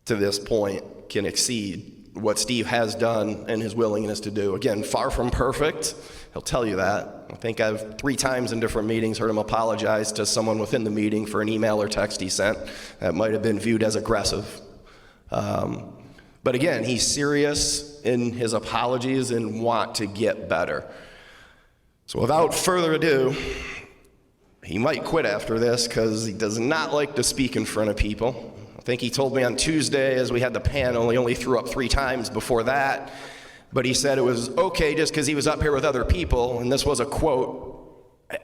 to this point can exceed what Steve has done and his willingness to do. Again, far from perfect. He'll tell you that. I think I've 3 times in different meetings heard him apologize to someone within the meeting for an email or text he sent that might have been viewed as aggressive. But again, he's serious in his apologies and want to get better. So without further ado, he might quit after this because he does not like to speak in front of people. I think he told me on Tuesday as we had the panel, he only threw up 3 times before that. But he said it was okay just because he was up here with other people, and this was a quote,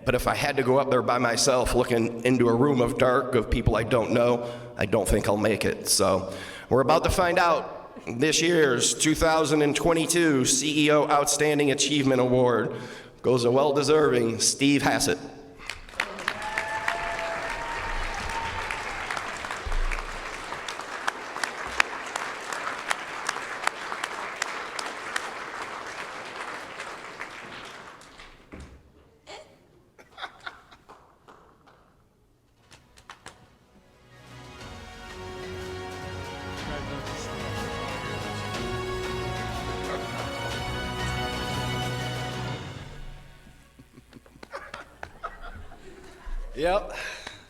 but if I had to go up there by myself looking into a room of dark of people I don't know, I don't think I'll make it. So we're about to find out this year's 2022 CEO Outstanding Achievement Award goes a well-deserving Steve Hassett. Yep,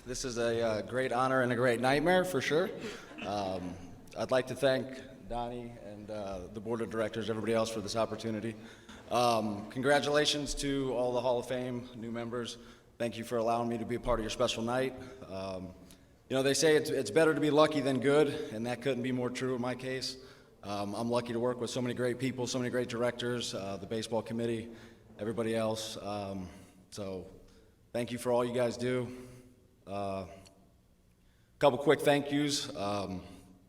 this is a great honor and a great nightmare for sure. I'd like to thank Donnie and the board of directors, everybody else for this opportunity. Congratulations to all the Hall of Fame new members. Thank you for allowing me to be a part of your special night. You know, they say it's better to be lucky than good, and that couldn't be more true in my case. I'm lucky to work with so many great people, so many great directors, the baseball committee, everybody else. So thank you for all you guys do. A couple quick thank yous.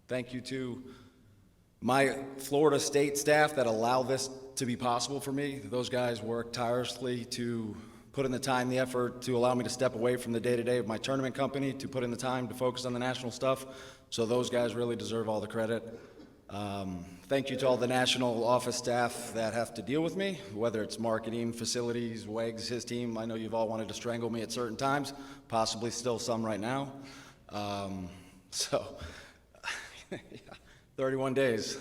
Thank you to my Florida State staff that allow this to be possible for me. Those guys work tirelessly to put in the time, the effort to allow me to step away from the day-to-day of my tournament company, to put in the time to focus on the national stuff. So those guys really deserve all the credit. Thank you to all the national office staff that have to deal with me, whether it's marketing, facilities, Wegs, his team. I know you've all wanted to strangle me at certain times, possibly still some right now. So, 31 days.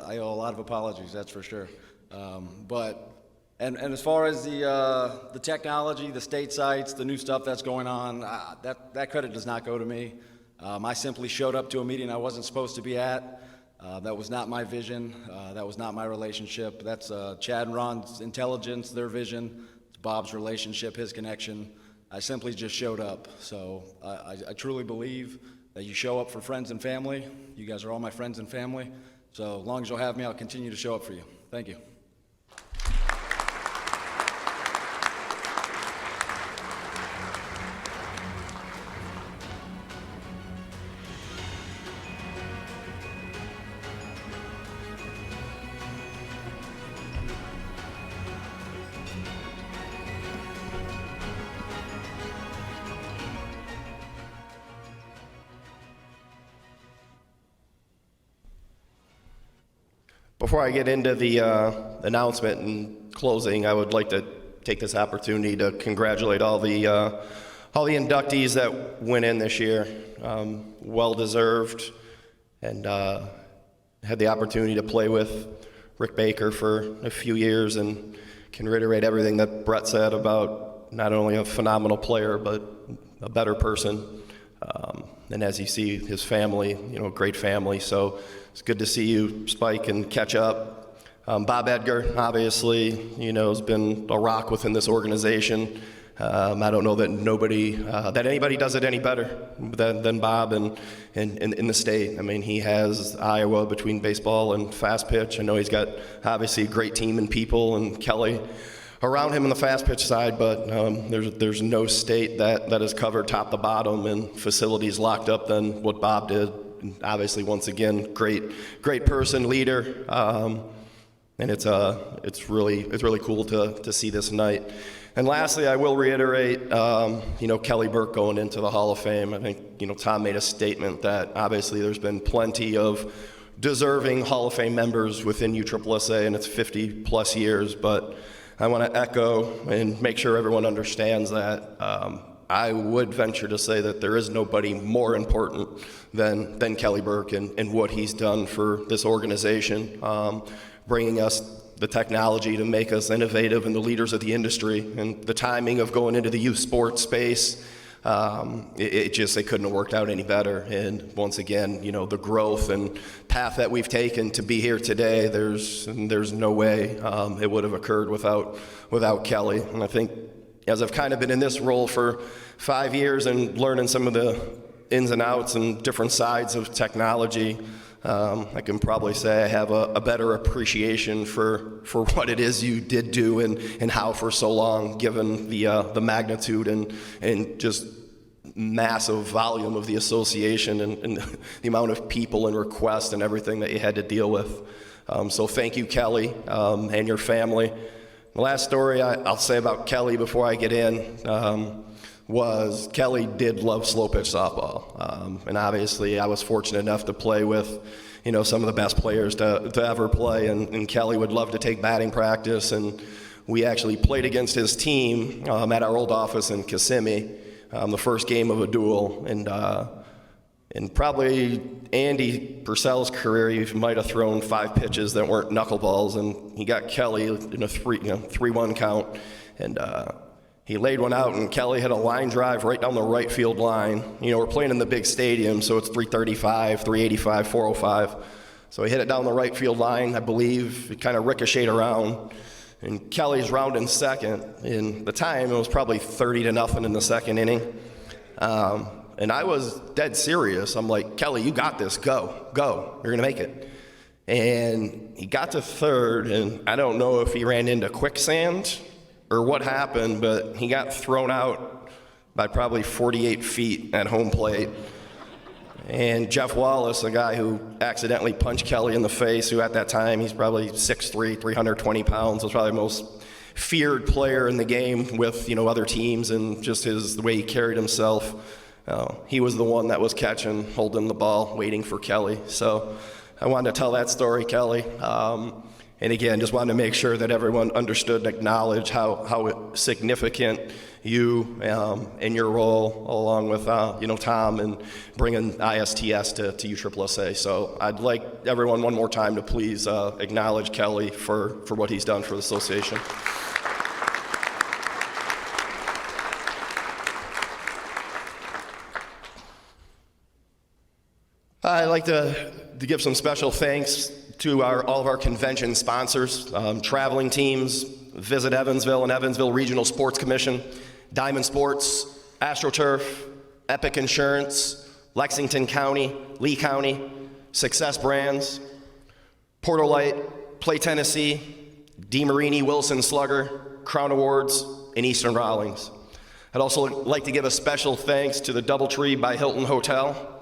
I owe a lot of apologies, that's for sure. And as far as the technology, the state sites, the new stuff that's going on, that credit does not go to me. I simply showed up to a meeting I wasn't supposed to be at. That was not my vision. That was not my relationship. That's Chad and Ron's intelligence, their vision. It's Bob's relationship, his connection. I simply just showed up. So I truly believe that you show up for friends and family. You guys are all my friends and family. So as long as you'll have me, I'll continue to show up for you. Thank you. Before I get into the announcement and closing, I would like to take this opportunity to congratulate all the inductees that went in this year. Well deserved, and had the opportunity to play with Rick Baker for a few years, and can reiterate everything that Brett said about not only a phenomenal player but a better person. And as you see, his family, great family. So it's good to see you, Spike, and catch up. Bob Edgar, obviously, has been a rock within this organization. I don't know that anybody does it any better than Bob and in the state. I mean, he has Iowa between baseball and fast pitch. I know he's got obviously a great team and people, and Kelly around him on the fast pitch side, but there's no state that has covered top to bottom and facilities locked up than what Bob did. And obviously, once again, great person, leader, and it's really cool to see this night. And lastly, I will reiterate, Kelly Burke going into the Hall of Fame. I think Tom made a statement that obviously there's been plenty of deserving Hall of Fame members within USSSA, and it's 50 plus years, but I want to echo and make sure everyone understands that I would venture to say that there is nobody more important than Kelly Burke and what he's done for this organization, bringing us the technology to make us innovative and the leaders of the industry, and the timing of going into the youth sports space. It couldn't have worked out any better. And once again, the growth and path that we've taken to be here today, there's no way it would have occurred without Kelly. And I think as I've kind of been in this role for 5 years and learning some of the ins and outs and different sides of technology, I can probably say I have a better appreciation for what it is you did do and how for so long, given the magnitude and just massive volume of the association and the amount of people and requests and everything that you had to deal with. So thank you, Kelly, and your family. The last story I'll say about Kelly before I get in was Kelly did love Slowpitch softball. And obviously I was fortunate enough to play with some of the best players to ever play, and Kelly would love to take batting practice, and we actually played against his team at our old office in Kissimmee, the first game of a duel, and probably Andy Purcell's career, he might have thrown 5 pitches that weren't knuckleballs, and he got Kelly in a 3-1 count, and he laid one out, and Kelly had a line drive right down the right field line. We're playing in the big stadium, so it's 335, 385, 405. So he hit it down the right field line, I believe. It kind of ricocheted around, and Kelly's rounding second. In the time, it was probably 30-0 in the second inning. And I was dead serious. I'm like, Kelly, you got this. Go. You're going to make it. And he got to third, and I don't know if he ran into quicksand or what happened, but he got thrown out by probably 48 feet at home plate. And Jeff Wallace, a guy who accidentally punched Kelly in the face, who at that time, he's probably 6'3", 320 pounds, was probably the most feared player in the game with other teams, and just the way he carried himself. He was the one that was catching, holding the ball, waiting for Kelly. So I wanted to tell that story, Kelly. And again, just wanted to make sure that everyone understood and acknowledged how significant you and your role, along with Tom, and bringing ISTS to USSSA. So I'd like everyone one more time to please acknowledge Kelly for what he's done for the association. I'd like to give some special thanks to all of our convention sponsors, traveling teams, Visit Evansville and Evansville Regional Sports Commission, Diamond Sports, AstroTurf, Epic Insurance, Lexington County, Lee County, Success Brands, Porter Light, Play Tennessee, DeMarini Wilson Slugger, Crown Awards, and Eastern Rawlings. I'd also like to give a special thanks to the Doubletree by Hilton Hotel,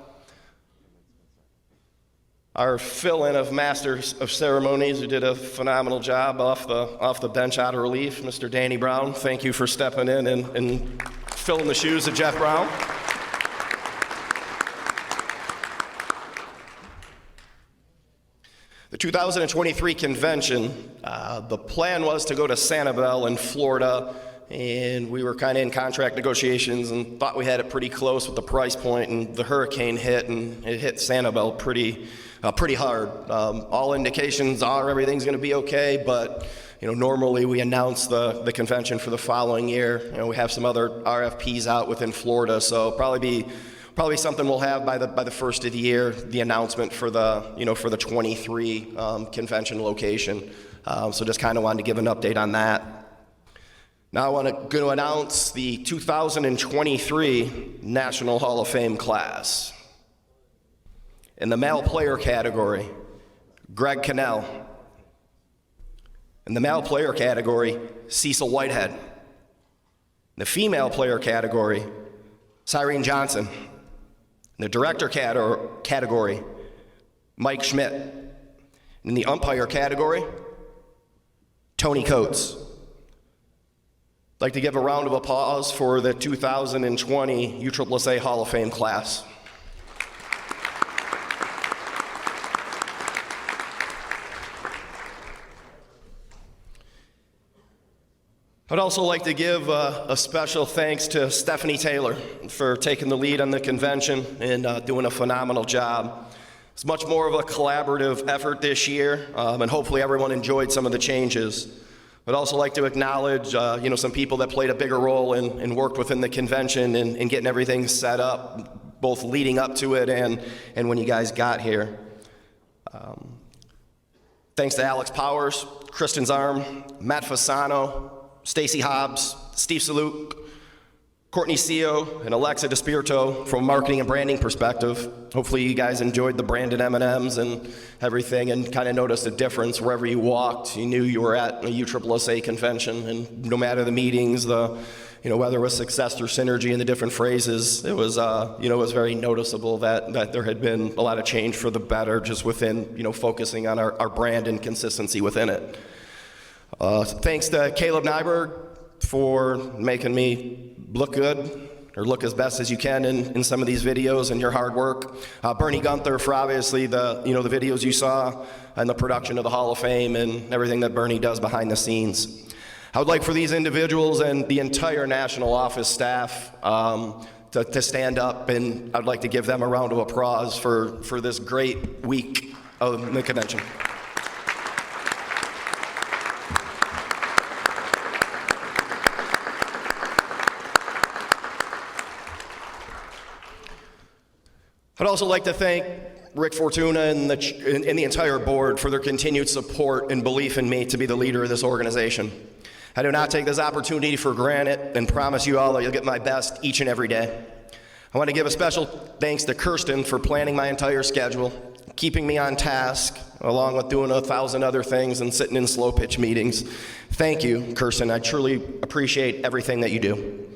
our fill-in of Masters of Ceremonies, who did a phenomenal job off the bench out of relief, Mr. Danny Brown. Thank you for stepping in and filling the shoes of Jeff Brown. The 2023 convention, the plan was to go to Sanibel in Florida, and we were kind of in contract negotiations and thought we had it pretty close with the price point, and the hurricane hit, and it hit Sanibel pretty hard. All indications are everything's going to be okay, but normally we announce the convention for the following year. We have some other RFPs out within Florida, so probably something we'll have by the first of the year, the announcement for the 23 convention location. So just kind of wanted to give an update on that. Now I want to announce the 2023 National Hall of Fame class. In the male player category, Greg Cannell. In the male player category, Cecil Whitehead. In the female player category, Cyrene Johnson. In the director category, Mike Schmidt. In the umpire category, Tony Coates. I'd like to give a round of applause for the 2020 USSSA Hall of Fame class. I'd also like to give a special thanks to Stephanie Taylor for taking the lead on the convention and doing a phenomenal job. It's much more of a collaborative effort this year, and hopefully everyone enjoyed some of the changes. I'd also like to acknowledge some people that played a bigger role and worked within the convention and getting everything set up, both leading up to it and when you guys got here. Thanks to Alex Powers, Kristen Zarm, Matt Fasano, Stacy Hobbs, Steve Saluk, Courtney Seo, and Alexa DeSpirito from a marketing and branding perspective. Hopefully you guys enjoyed the branded M&Ms and everything and kind of noticed a difference wherever you walked. You knew you were at a USSSA convention, and no matter the meetings, whether it was success or synergy and the different phrases, it was very noticeable that there had been a lot of change for the better just within, focusing on our brand and consistency within it. Thanks to Caleb Nyberg for making me look good, or look as best as you can in some of these videos and your hard work. Bernie Gunther for obviously the videos you saw and the production of the Hall of Fame and everything that Bernie does behind the scenes. I would like for these individuals and the entire national office staff to stand up, and I'd like to give them a round of applause for this great week of the convention. I'd also like to thank Rick Fortuna and the entire board for their continued support and belief in me to be the leader of this organization. I do not take this opportunity for granted and promise you all that you'll get my best each and every day. I want to give a special thanks to Kirsten for planning my entire schedule, keeping me on task, along with doing 1,000 other things and sitting in Slowpitch meetings. Thank you, Kirsten. I truly appreciate everything that you do.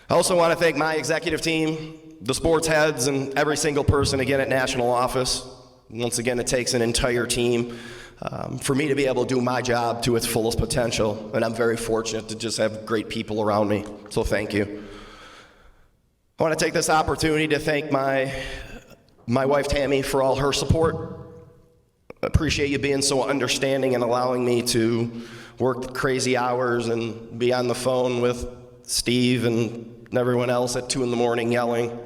I also want to thank my executive team, the sports heads, and every single person again at national office. Once again, it takes an entire team for me to be able to do my job to its fullest potential, and I'm very fortunate to just have great people around me, so thank you. I want to take this opportunity to thank my wife Tammy for all her support. I appreciate you being so understanding and allowing me to work crazy hours and be on the phone with Steve and everyone else at 2 a.m. yelling.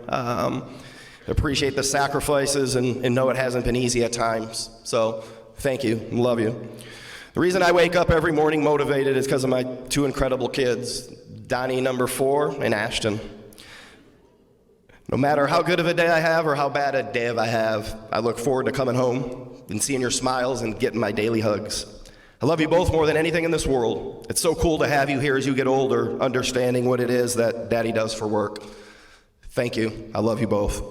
Appreciate the sacrifices and know it hasn't been easy at times. So thank you, love you. The reason I wake up every morning motivated is because of my 2 incredible kids, Donnie, number 4, and Ashton. No matter how good of a day I have or how bad a day I have, I look forward to coming home and seeing your smiles and getting my daily hugs. I love you both more than anything in this world. It's so cool to have you here as you get older, understanding what it is that Daddy does for work. Thank you. I love you both.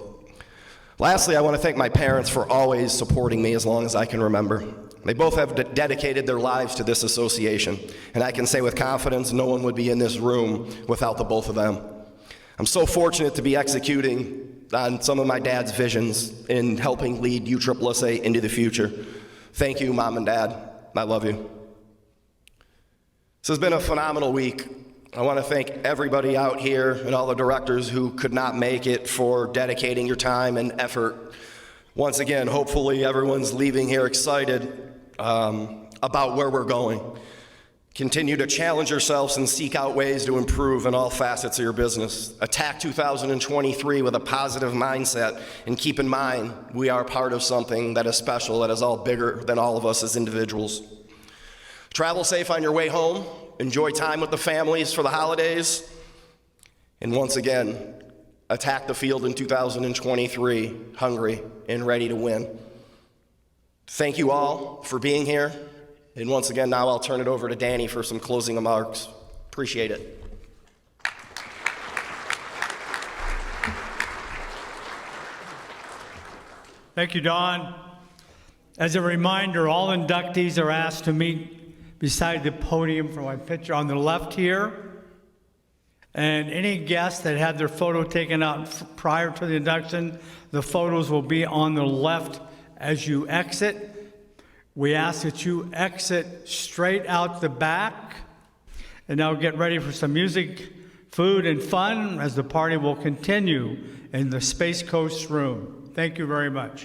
Lastly, I want to thank my parents for always supporting me as long as I can remember. They both have dedicated their lives to this association, and I can say with confidence no one would be in this room without the both of them. I'm so fortunate to be executing on some of my dad's visions in helping lead USSSA into the future. Thank you, Mom and Dad. I love you. This has been a phenomenal week. I want to thank everybody out here and all the directors who could not make it for dedicating your time and effort. Once again, hopefully everyone's leaving here excited about where we're going. Continue to challenge yourselves and seek out ways to improve in all facets of your business. Attack 2023 with a positive mindset, and keep in mind, we are part of something that is special, that is all bigger than all of us as individuals. Travel safe on your way home. Enjoy time with the families for the holidays. And once again, attack the field in 2023, hungry and ready to win. Thank you all for being here. And once again, now I'll turn it over to Danny for some closing remarks. Appreciate it. Thank you, Don. As a reminder, all inductees are asked to meet beside the podium for my picture on the left here. And any guests that had their photo taken out prior to the induction, the photos will be on the left as you exit. We ask that you exit straight out the back. And now get ready for some music, food, and fun as the party will continue in the Space Coast room. Thank you very much.